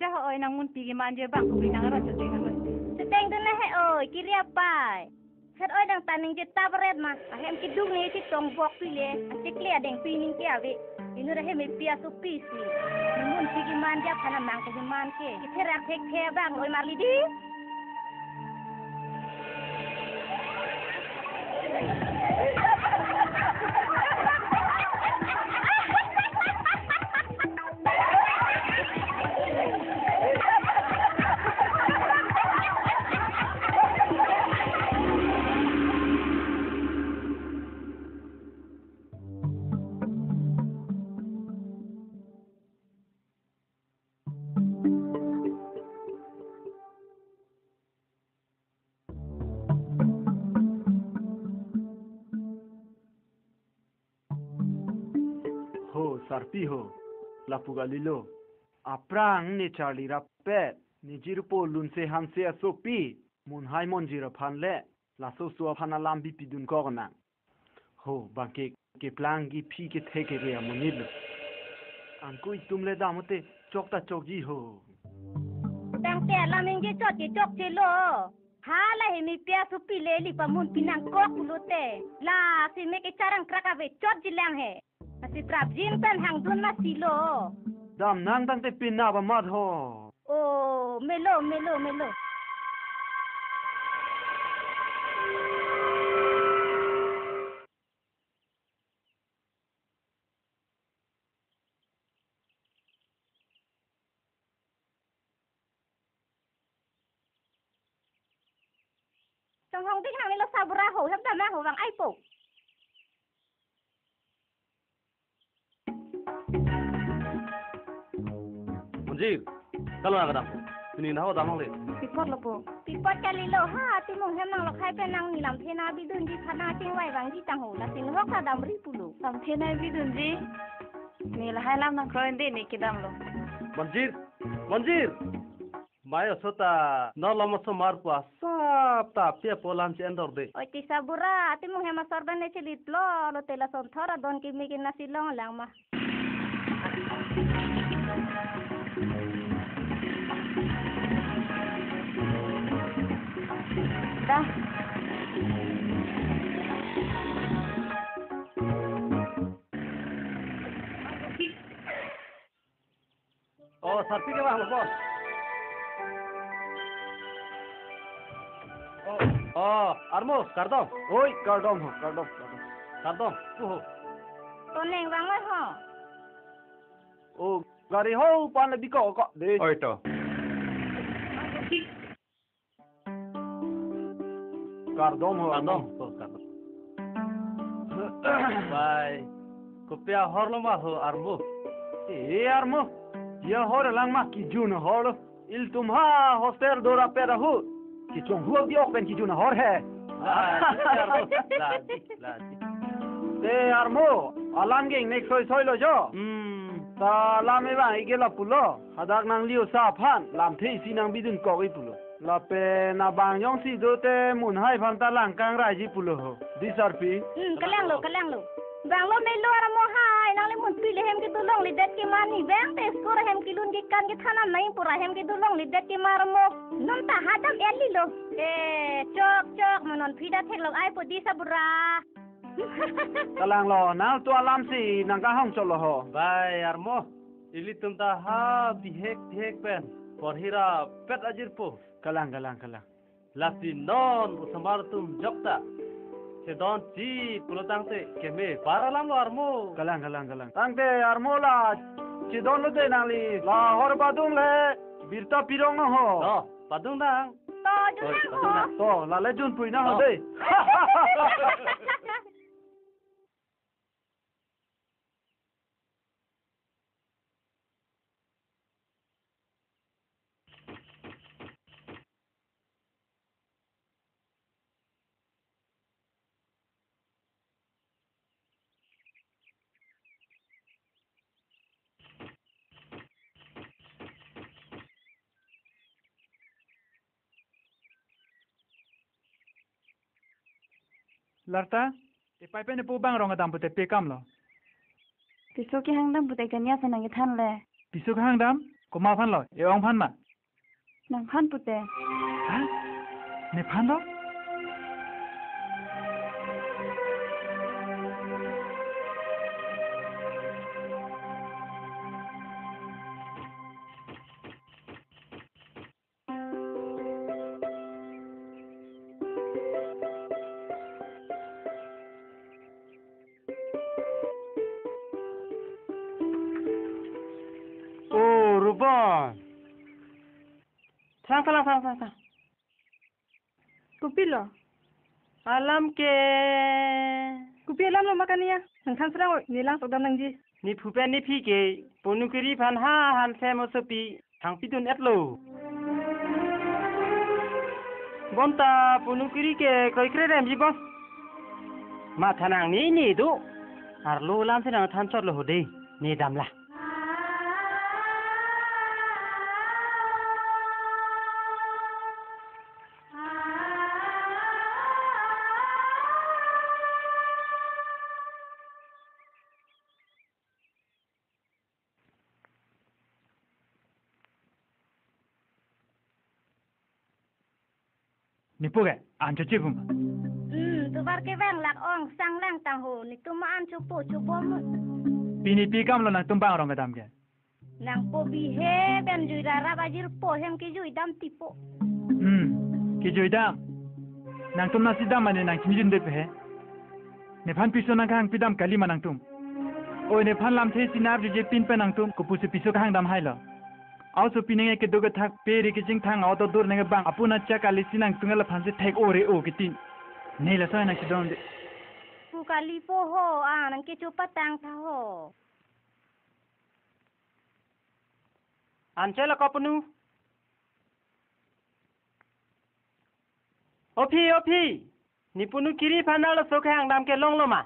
Jah oi nang mun pigi manje bang kubi nang ro chete nang. Seteng tu na he oi, kiri apa? Het oi dang taning je tabret ma. Ahem kidung ni ti tong bok pile. Atik le deng pining ki ave. Inu rahe me pia su pisi. Mun pigi manje kana mang ke man ke. Kiterak tek ke bang oi marli di. Sarpi ho, la pugalilo, aprang ne charli rapet, นี่จิรโปลุนเซฮันเซียโซปีมุนไฮมอนจิรพันเละลาโซซัวพันอาลามบิปิดุนก็กันนังโหบางเก็บลางกีพี่เกเทเกเรียมุนิดเลยอันกุยตุมเลดามเตจอกตาจอกจีโหตั้งแต่ลามิงจีจอดจีจอกจีโลหาละเฮมีเปียสุปีเลลิปามุนปินังกอกกุโลเตลาสิเมกจารังครากาเวจอดจีแรงเฮสิปราบจินเป็นหางดุนมาสิโลดามนางตั้งแต่ปีนาบมาดโหโอ้เมโลจังหงที่ทางนี้เราซาบุระโหทับดำหน้าโหวังไอ้ปุกManjir, kalau nak kadang, ini nak apa le? Pikot lo po. Pikot kali lo ha, ti mong hem nang lo khai pe nang ni lam thena bidun ji thana ting wai wang ji tang ho la tin hok sa dam ri pulu. Lam thena bidun ji. Ni la hai lam nang kroen de ni kidam lo. Manjir. Maya sota, na lama semar puas. Sab tap dia polam ci endor de. Oi ti sabura, ti mong hem sorban ne celit lo tela son thora don ki mi kin nasi long lang ma. Dah. Oh, sarpi ke bang, bos? Oh, Armo, kardom. Oi, kardom. Kardom. To neng wang mai ho. Oh, gari ho pan lebih kok de. Oi to. Kardom. Bye. Kopia horlo ma ho Armo. Armo. Ya hor lang ma ki jun hor. Il tumha hoster dora pera hu. Ki chong hu di ok ben ki jun hor hai. Te Armo, alam geng nek soi lo jo. Ta lam e bang igela pulo. Hadak nang liu sa phan, lam thei si nang bidun ko i pulo. La pe na bang yong si do te mun hai phan ta lang kang rai ji pulo ho. Di sarpi. Kalang lo. Bang lo me lo Armo hai nang le mun pi le hem ki dulong li det ki mani bang te skor hem ki lun ki kan ki thana nai pura hem ki dulong li det ki marmo. Non ta hadam eli lo. Chok manon phida thek lo ai po di sabura. Kalang lo nang tu alam si nang ka hong cholo ho. Bye Armo. Ili tum ta ha dihek pen. Porhira pet ajir po. Kalang. Lasi non usamar tum jokta. Sedon ci pulo tangte keme paralam lo Armo. Kalang. Tangte Armo la cidon lo de nang li la hor badung le birta pirong no ho. No, padung dang. To la le jun pui na ho de. Larta, ipai pe ne pu bang rong adam pute pe kam lo. Piso ki hang dam putai kanya sa nang ithan le. Pisu ka hang dam, ko ma phan lo, e ong phan ma. Nang phan putai. Ha? Ne phan lo? Ruban. Sang. Kupilo. Alam ke. Kupi alam lo makania. Nang kan serang nilang sodam nang ji. Ni phupen ni phi ke ponukuri phan ha han se mo sopi thang pidun etlo. Bonta ponukuri ke koi kre rem ji bos. Ma thanang ni du. Arlo lam se nang than chot lo ho de. Ni dam la. นี่พวกแกอ่านจะเจ็บมั้ง tu bar ke bang lak ong sang lang tang ho ni tu maan cupu cupu mu ปีนี้ปีกำลังนั่งตุ้มบ้างรองกระดามแก nang po bihe ben jui rara bajir po hem ke jui dam tipo กี่จุยดามนางตุ้มนาซิดามันเนี่ยนางชินจินเด็ดไปเหในพันพิโซนังข้างพิดามกะลิมานางตุ้มโอ้ยในพันลำเทสินาบจะเจปินไปนางตุ้มกูพูดพิโซข้างดำให้เหรอเอาสุปีนึงไอ้กระดูกทักเปรีกิจิงทางเอาตัวดูนึงบังอปุนัจจากาลิสินางตุ้งละพันสิเทกโอเรโอกิตินนี่ละซอยนางชิดอนเด pu kali po ho nang ke cupa tang tha ho อันเชละก็ปนูโอพี่นี่ปนูกิริพันนาละโซแข่งดำแกลงลมา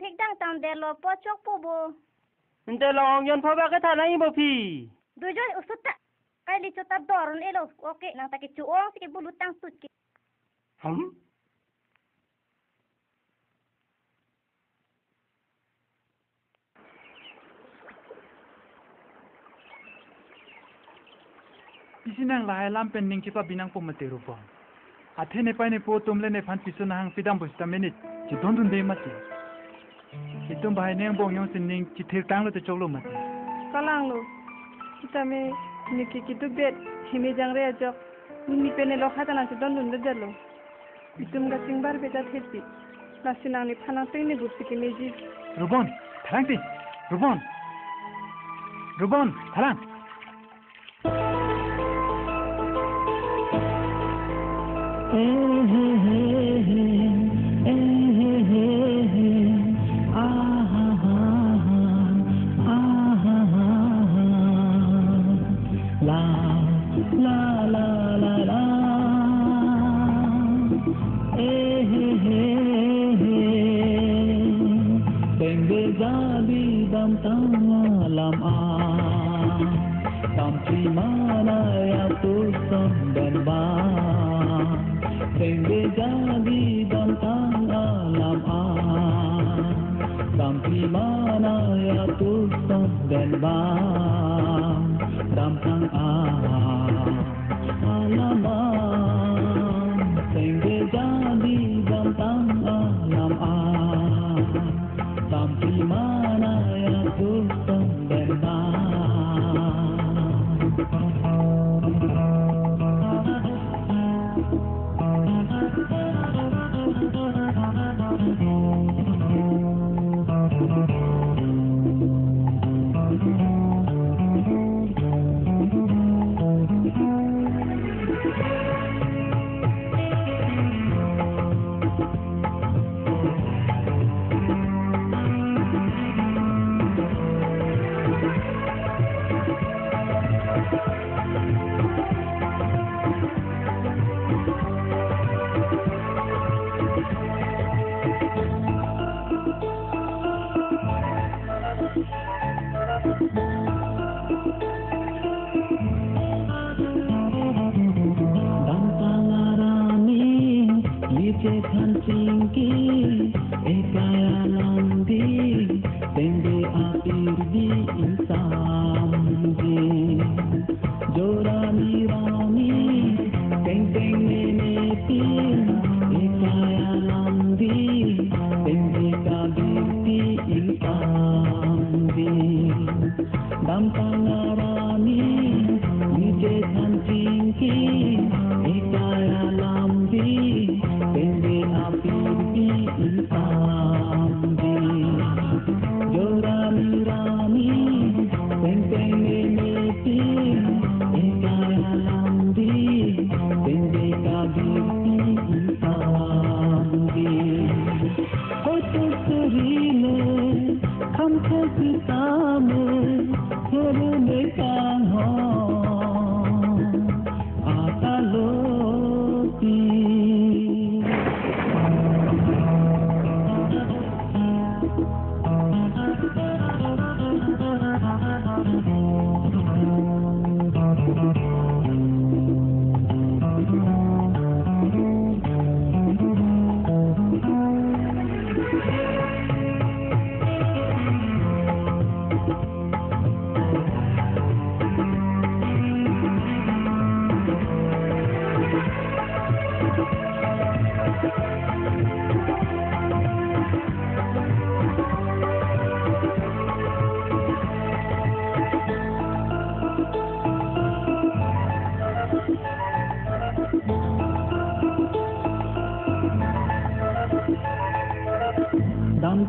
thik dang tang de lo po chok po bo มันจะลองยนพอแบบก็ท่านไอ้บ่พี่ du joy usuta kai li chota dorun elo oke nang ta ke chuong ke bulu tang tut ke พิสินังลายลำเป็นนิ่งชิปะบินังปมเตรูปองอาเทในไปในโพตุมเลในพันพิษนังฟิดัมบุสตามินิจิตดนเดมัติจิตตุมบายเนียงบงยองสินิ่งจิตเทกังlo te choklo mati kalang lo kita me niki kitu bet himi jangre ajok ni pene lo khata na don dun de lo itum ga singbar beta theti na sinang ni phanang teng ni busi ki meji Rubon tharang ti Rubon tharang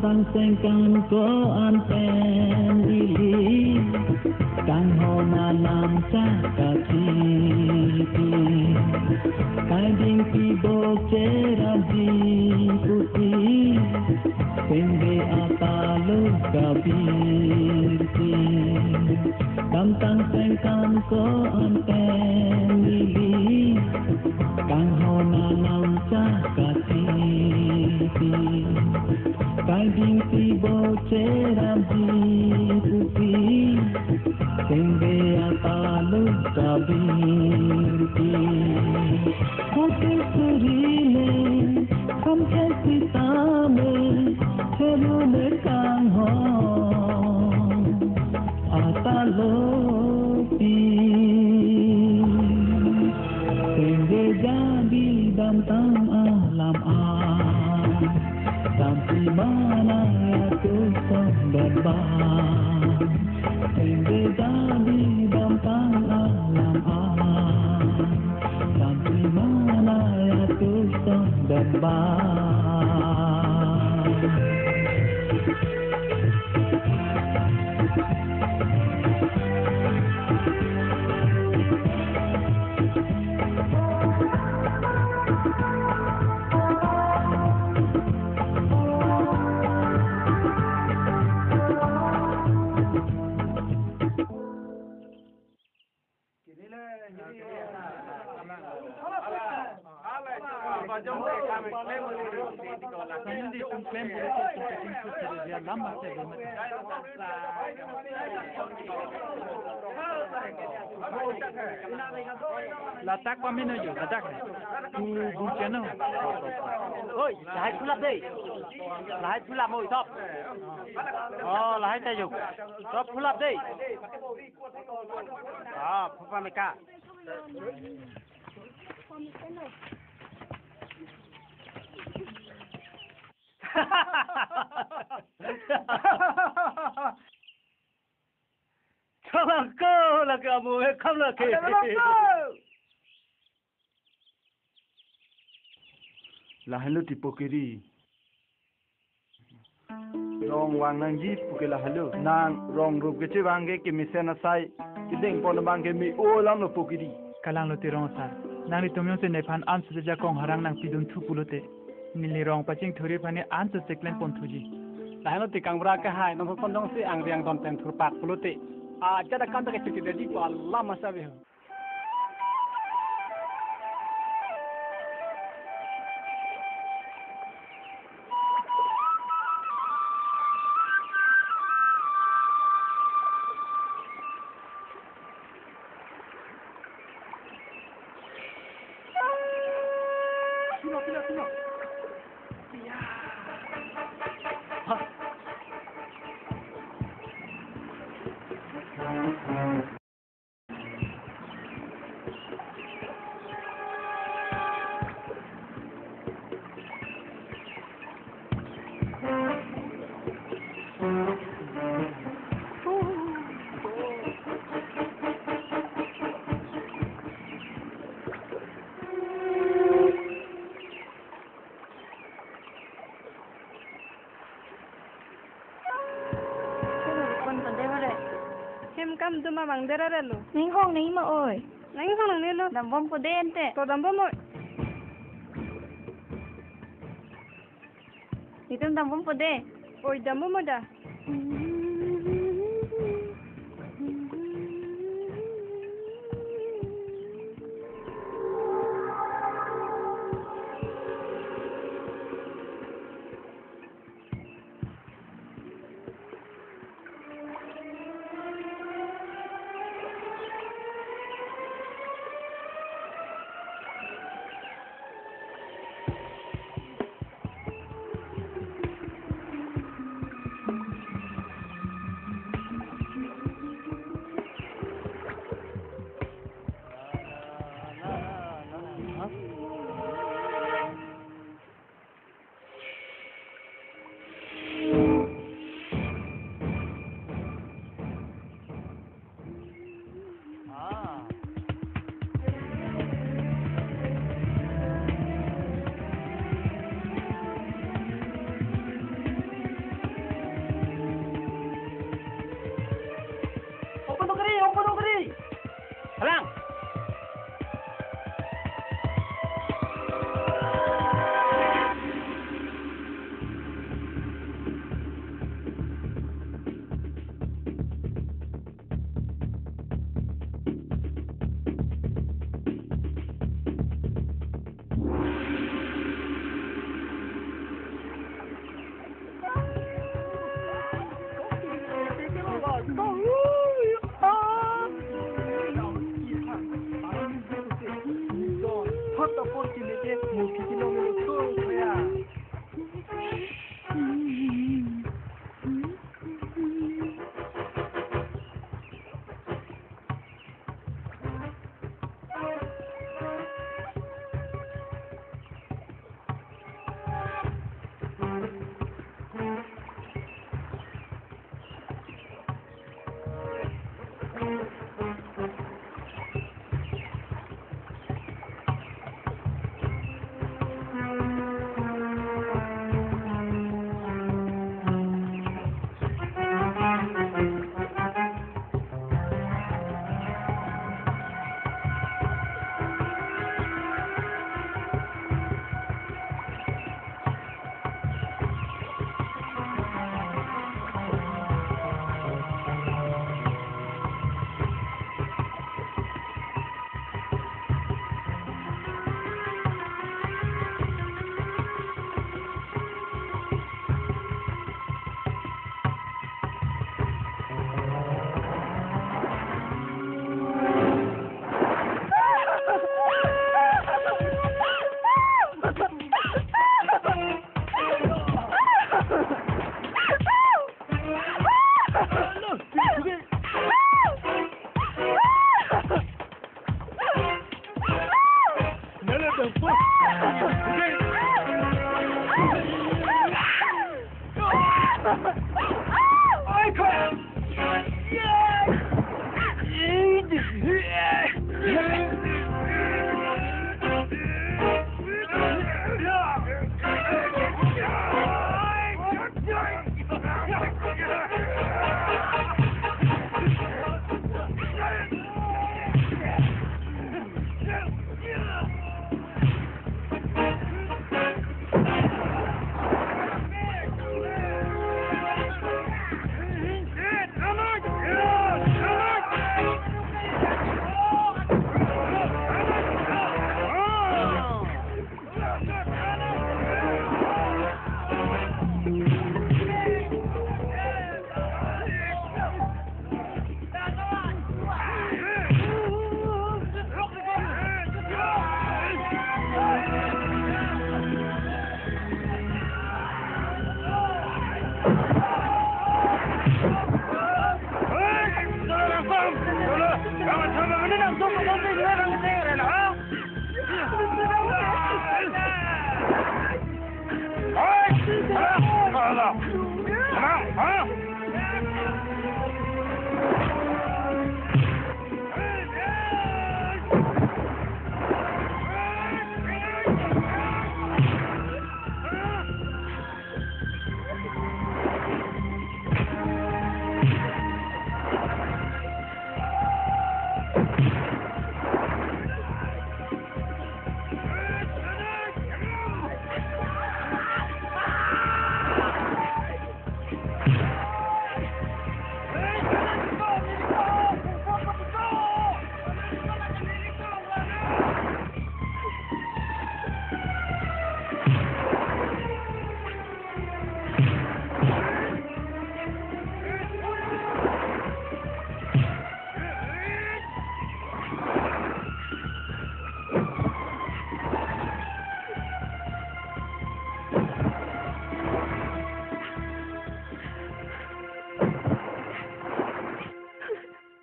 tăng sen can có an ten đi lý càng hồ na làm cha cả chi cái đinh pi bồ chế ra di puti sende apalo kabirti tăng sen can có an ten đi lý càng hồ na làm cha cả chi cái đinh pi bồ chế ra di puti sende apalo kabirti hote surile kam kaisi tame chelu le kang ho atalo pi sende jadi dan tang alam sampai mana tu sonderba sende jadi dan tang alam sampai mana tu sonderba Latak pa mino yo, latak. Tu bukan no. Oi, lahai pulap deh. Lahai pulap mau top. Oh, lahai tajuk. Top pulap deh. Ah, papa meka. Kalang kau lah kamu, kamu lah ke. Lahalu tipu kiri. Rong wang nang jip puke lahalu. Nang rong rup kece bangke ke misena sai. Kideng pon bangke mi olam lo pukiri. Kalang lo tirong sar. Nang ni tumyon se nepan an suja kong harang nang pidun tu pulote. Nili rong pacing thuri pane an se seklen pon tuji. Lahalu tikang beraka hai. Nomor pondong si ang riang don ten turpat pulote. Jadi kan tak cuci dari tu Allah masa behu. Tino. Ya. Kam tu mah bang dera relu. Neng hong neng ma oi. Neng hong neng lu. Dambom pode ente. To dambom mo. Itu dambom pode. Oi dambom mo dah. Mungkin lo betul ya.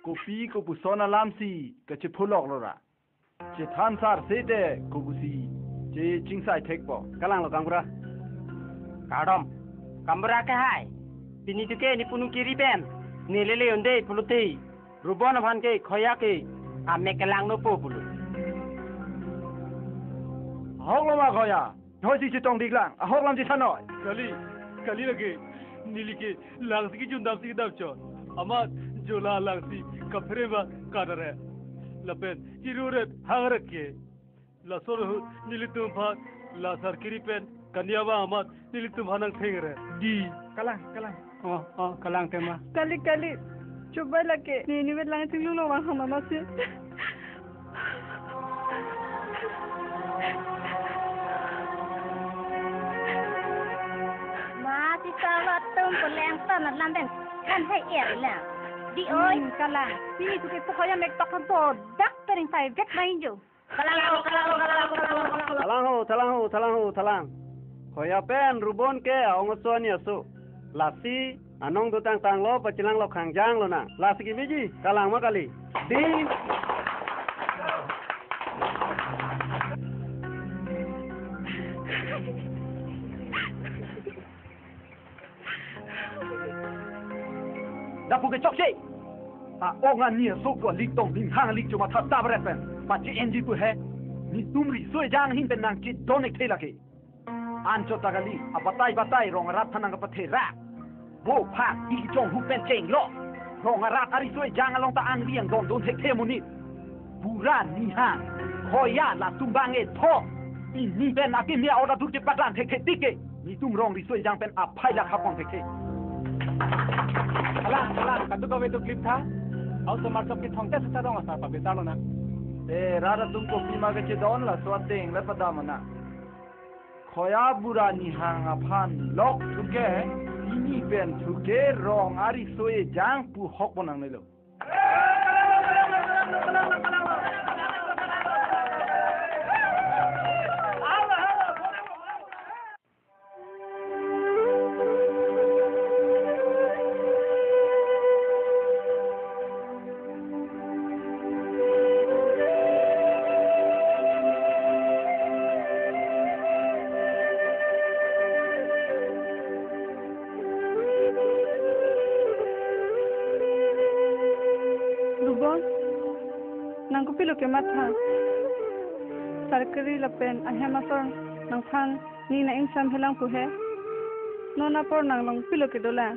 Kopi ko pusona lamsi ke che phulok lo ra che than sar se de ko busi che chingsai thekbo kalang lo kambra Kadom. Kambra ke hai. Pini tu ke ni punung kiri pen. Ni lele onde puluti. Rubon bhan ke khoya ke. Ame kelang no po pulu. hok lo ma khoya hoi si che tong dik lang hok lam chi thanoi kali lagi nili ke lang si jun dam si dam chon amat jola lang si kapre ba kadare lapen irure hangre ke la sor nili tum pha la sar kiri pen kanya ba amat nili tum hanang thengre di kalang Kalang tema. Kali coba lagi ni wet lang ting lu wang hama masih Masih salat tum peleng tan lam ben kan hai er la. Di oi kalang ini tu kita kaya mek tak kan to dak tering sai vek main jo Kalang ho. thalang khoya pen rubon ke ong so ni so lasi anong tu tang lo pachilang lo khangjang lo na lasi ki biji kalang ma kali di dapu ke chok che ongan ni so ko lik tong ling hang lik chuma tha ta bret pen pa chi enji pu he ni tumri so jang hin pen nang chi donek thela ke an cho tagali batai rong rat thanang ka pathe ra bo pha ti chong hu pen cheng lo rong rat ari so jang along ta ang riang don thek the muni pura ni ha khoya la tumbang e tho ni pen akim ya oda dur ke patlan thek tike ni tum rong ri so jang pen aphai la khapon thek Kalang, katu kau itu klip tha? Au semar sop ki thongte sa dong sa pa betalo na. rara तुमको बीमा के चिदौन ला स्वातेंग ले पता मना खोया बुरा निहांग अफान लोक तुके इनी पेन तुके रोंग आरी सोए जांग पु हक बनang ले लो Pilo ke matha sarkari lapen ahemasor nang phan ni na insam helang pu he nona por nang long pilo ke dola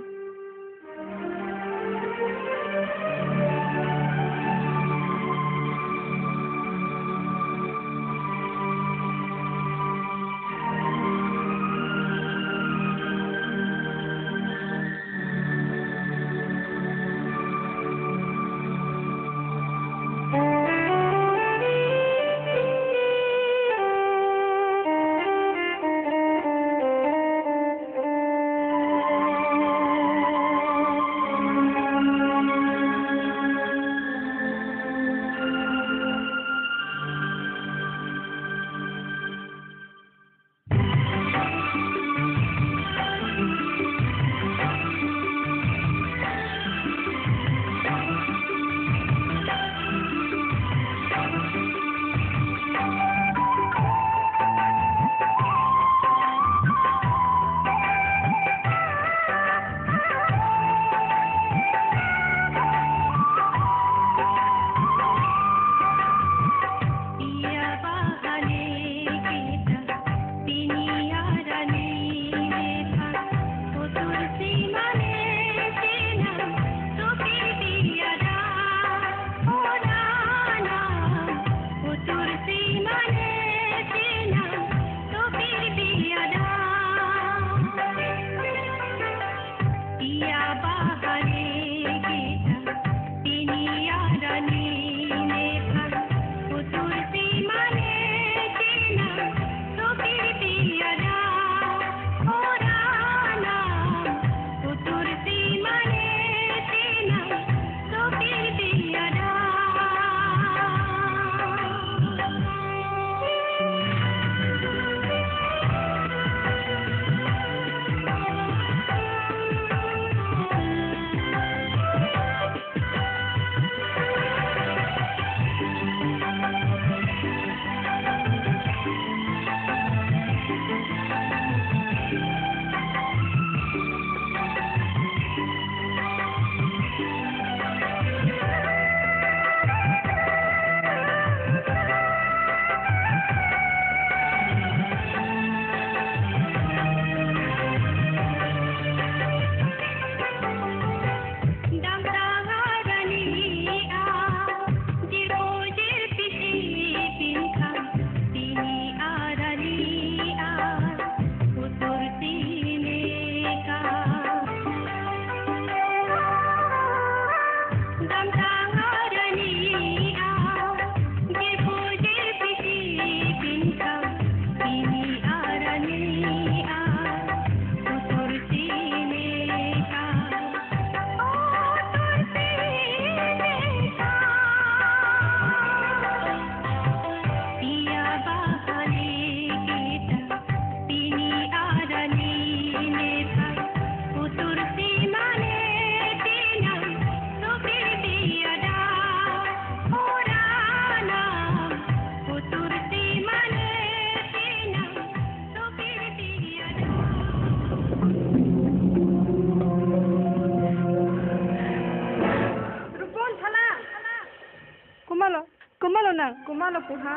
puha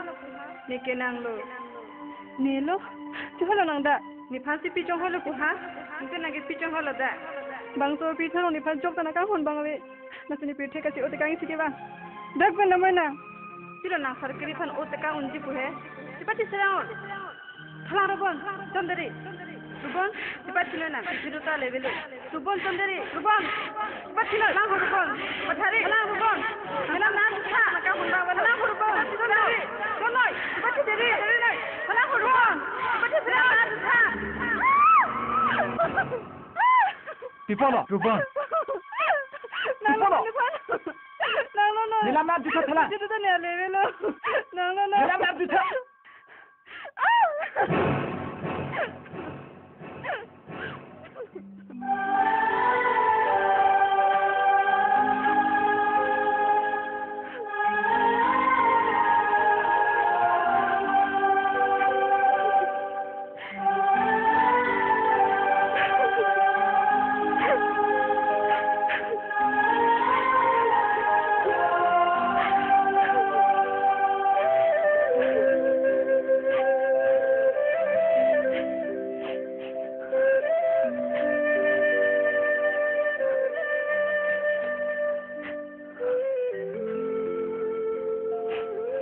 ni kenang lo ni lo tu halo nang da ni phan si pi chong halo puha ni ke nang ke pi chong halo da bang so pi thano ni phan chok ta na ka hon bang le na sini pi theka si o te ka si ke bang dak ben na mana tilo nang sarkari phan o te ka unji puhe tipati serang thala robon chandari Rubon, cepat sila nak. Cerita level. Rubon sendiri. Rubon, cepat sila. Lang Rubon. Patari. Lang Rubon. Lang nan sa. Maka hundang. Lang Rubon. Sendiri. Sonoi. Cepat sendiri. Lang Rubon. Cepat sila nan sa. Pipolo, Rubon. Pipolo. No. Nilam nan bisa thala. Cerita ni level. No. Nilam nan bisa.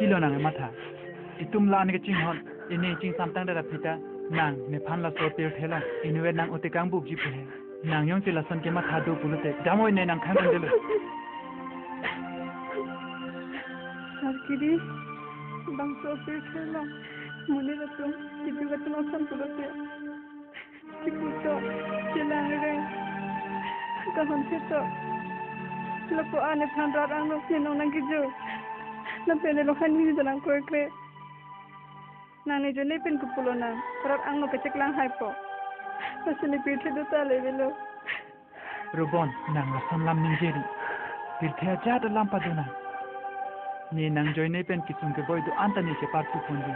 Tilo nang matha itum la ni ching hon ini ching samtang da pita nang ne phan la so tir thela inwe nang otikang buk ji phe nang yong ti la san ke matha do pulute damoi ne nang khang dele Sarkiri bang so pi thela mune la tum tibi ga tum san pulute tiputo chelang re ka hon thito lapo ane phan ra ang no sino nang ki jo na pene lo khan ni janang ko ekre nang ni jone pen kupulo na rat ang no pechek lang hai po asli pithe do ta levelo Rubon nang la san lam ning jeri pirthya ja da lam paduna ni nang joy nei pen kisung ke boy do antani ke part pu pundi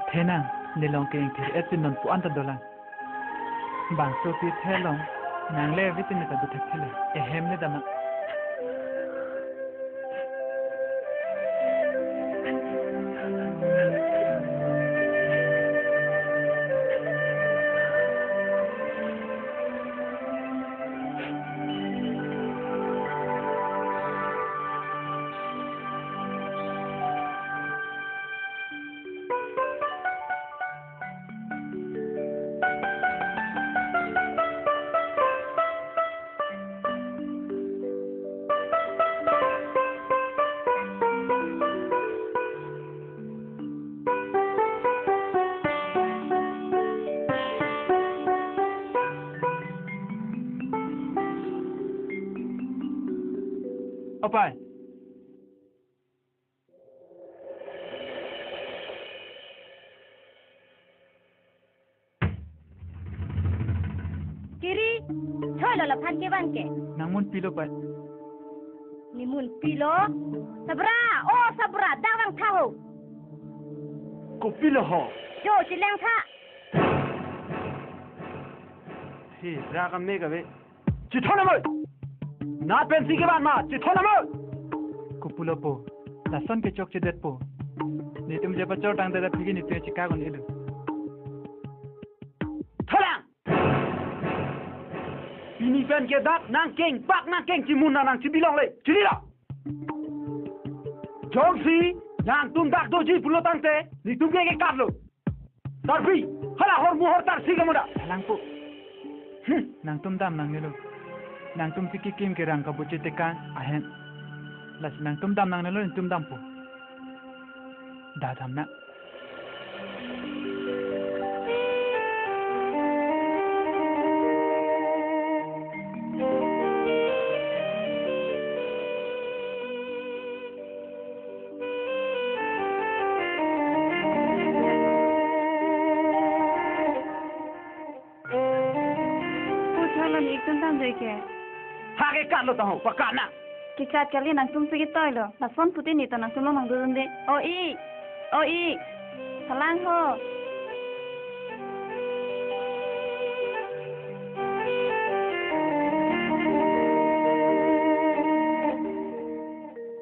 athena nilong ke ing thir etin non pu anta dola bang so pi thelong nang le vitin ta do thele e hem ne dama Opai Kiri, cholo la phan ke ban ke. nangmun pilo pai Nimun pilo. Sabra, sabra, dawang thaho. Ko pilo ho. Jo silang tha. He, ra kam me ka be. Chi thona mo. Na pen si ke ban ma, chi thona mo. kupulo po la son ke chok che det po ni tum je pa chor tang da phigi ni te chicago ni lu Thalang. Ini pen ke dak nang keng pak nang keng chi mun nang chi bilong le. Chi li la. Jong si nang tum dak do ji pulo tang te ni tum ke kat lo. Sarbi, hala hor mu hor tar si ke muda. lang po nang tum dam nang ni lu nang tum tiki kim ke rang ka bu che te ka ahen las nang tum dam nang ni lu tum dam po da dam na Ha ke kat lo tang ho, pa kat na. Kicat kali nang tum sigi toy lo. La son puti ni to nang tum lo mang durun de. O i. Salang ho.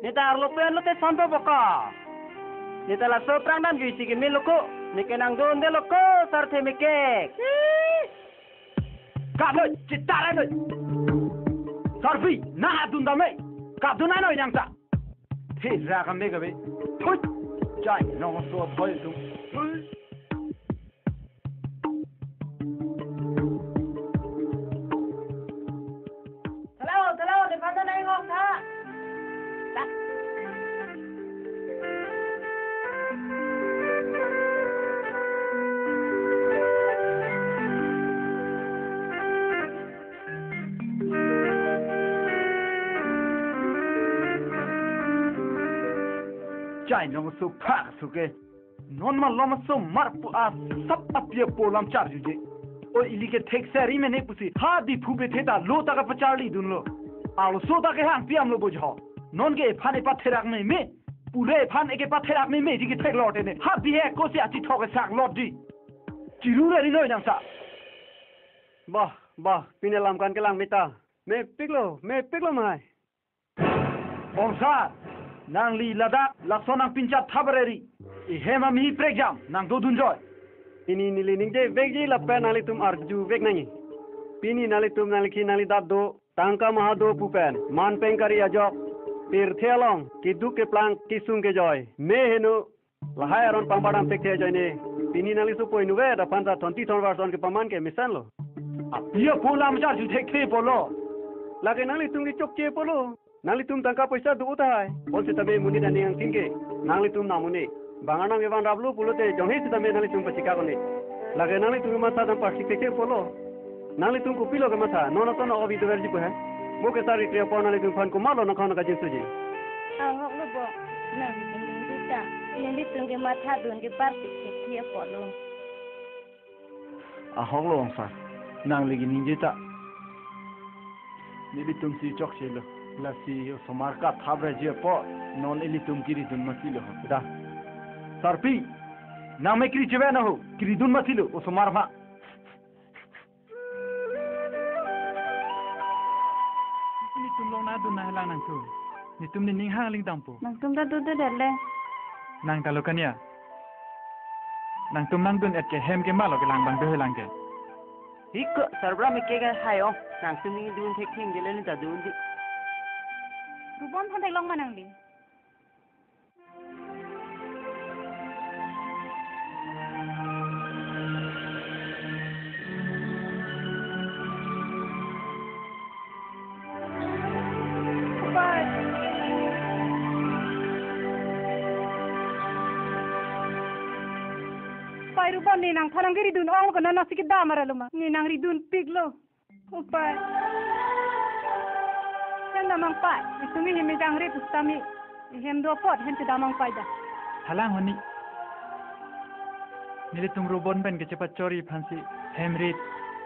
Ni tar lo pen lo te sampai baka. ni telah soprang dan gisi ke miloko ni kenang don de loko sarte mekek kabut citara doi sarfi nah dun dame kaduna no yang sa he ra ka me ka be thoi chai no so thoi tu Hello, di mana nai ngok tha? chai no so pha su ke non ma lom so mar pu a sap apye polam char ju je o ili ke thek sari me ne pusi ha di phu be theta lo ta ka pachali dun lo alo so ta ke hang piam lo bojho non ke phane pa therak me pure phan eke pa therak me ji ke thek lote ne ha bi he ko se ati thok sak lot di jiru re ni no yang sa bah pine lam kan ke lang meta me piklo mai onsa nang li ladak laksonang pincat thabareri I hema mi pregjam nang do dunjoy ini nili ningje vegji lappe nali tum arju veg nangi pini nali tum nali ki nali dab do tangka mahado pupen man pengkari ajo pir thelong ki du ke plang ki sung ke joy me henu lahai aron pampadam tek the joy ne pini nali su poinu ve da panta 20 thon version ke paman ke misan lo apia polam jar ju tek the polo lage nali tum ki chok che polo nali tum tangka paisa du utai bolse tabe muni dani ang tingke nali tum namune banganang evan rablu pulote jonghe tabe nali tum pasika kone lage nali tum mata dam pasik te polo nali tum ko pilo ke mata nono tono obi to verji ko hai mo ke sari tre pon nali tum fan ko malo na khana ka jinsu ji Ngok lu bo. Nah, ini kita. Ini tung ke mata dun ke partik ke dia polo. a honglo ong sa nang legi ninje ta nili tum si chok chelo la si somar ka thabra je po non eli tum kiri dun masilo da sarpi na me kiri jebe na ho kiri dun masilo o somar ma ni tum long na dun na lang nang tu ni tum ni ning hang ling tampo Nang tum da du le. nang talokania nang tum nang dun et ke hem ke malo ke lang bang de lang ke hik sarbra me ke ga hayo nang tum ni dun thek thing gele ni ta dun ji Rubon than long manang di. Pai rubon ni nang thanang giri dun ong ko na sikit da maraluma ni nang ridun piglo upai namang pai isumi himi jangri pustami hem do pot hem damang pai da halang honi nili tum robon ben ke cepat cori phansi hemrit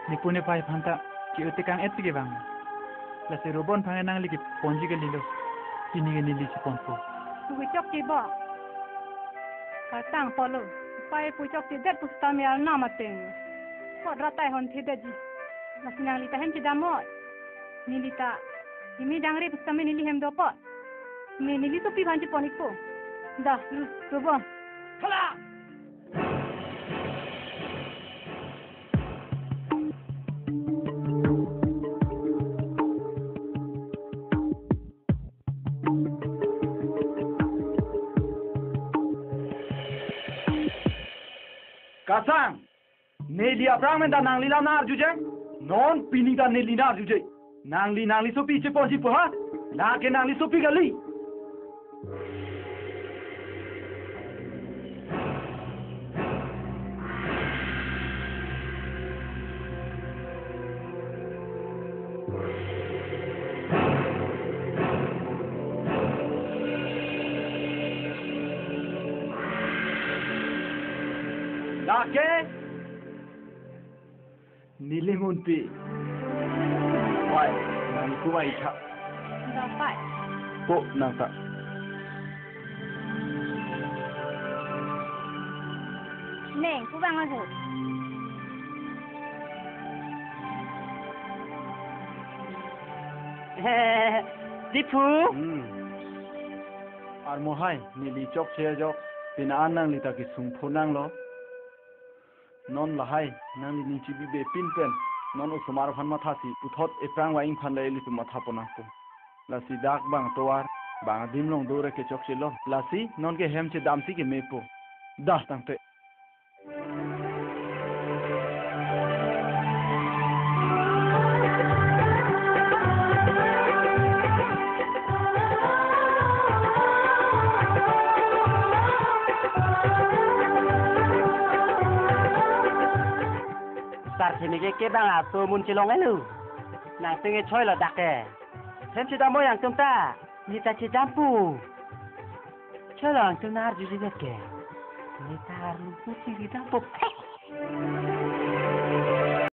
ni pune pai phanta ki utikang etige bang la se robon phang nang liki ponji ke lilo kini ke nili si ponpo tu chok ki ba ka tang polo pai pu chok ti det pustami al namateng pot ratai hon thidaji lasnang lita hem damot nilita Ini dangri pustami nili hem dopot. Nili topi banci poniko. Dah, coba. khala Kasang, neli abrang menda nang lila nar juje, non pini da neli nar juje. Nangli so piche ponji po ha na ke nangli so pigali na ke nilimun pi Wai, nang kuwai cha. Dah pai. Po nang ta. Neng, ku bang aku. Dipu. Ar mohai, nili chok che jok. tina nang li ta ki sung pho nang lo non la hai nang li ni chi bi be pin pen non u sumar phan ma tha si uthot e prang wa ing phan le li pu ma tha pona pu la si dak bang toar bang dim long do re ke chok chi lo la si non ke hem che dam si ke me pu das tang te sar sini ke bang ato mun chi long ai lu nang sing e choi la dak e hem chi da mo yang tum ta ni ta chi jam pu choi lang tum na ju ji ke ni ta lu pu chi da pu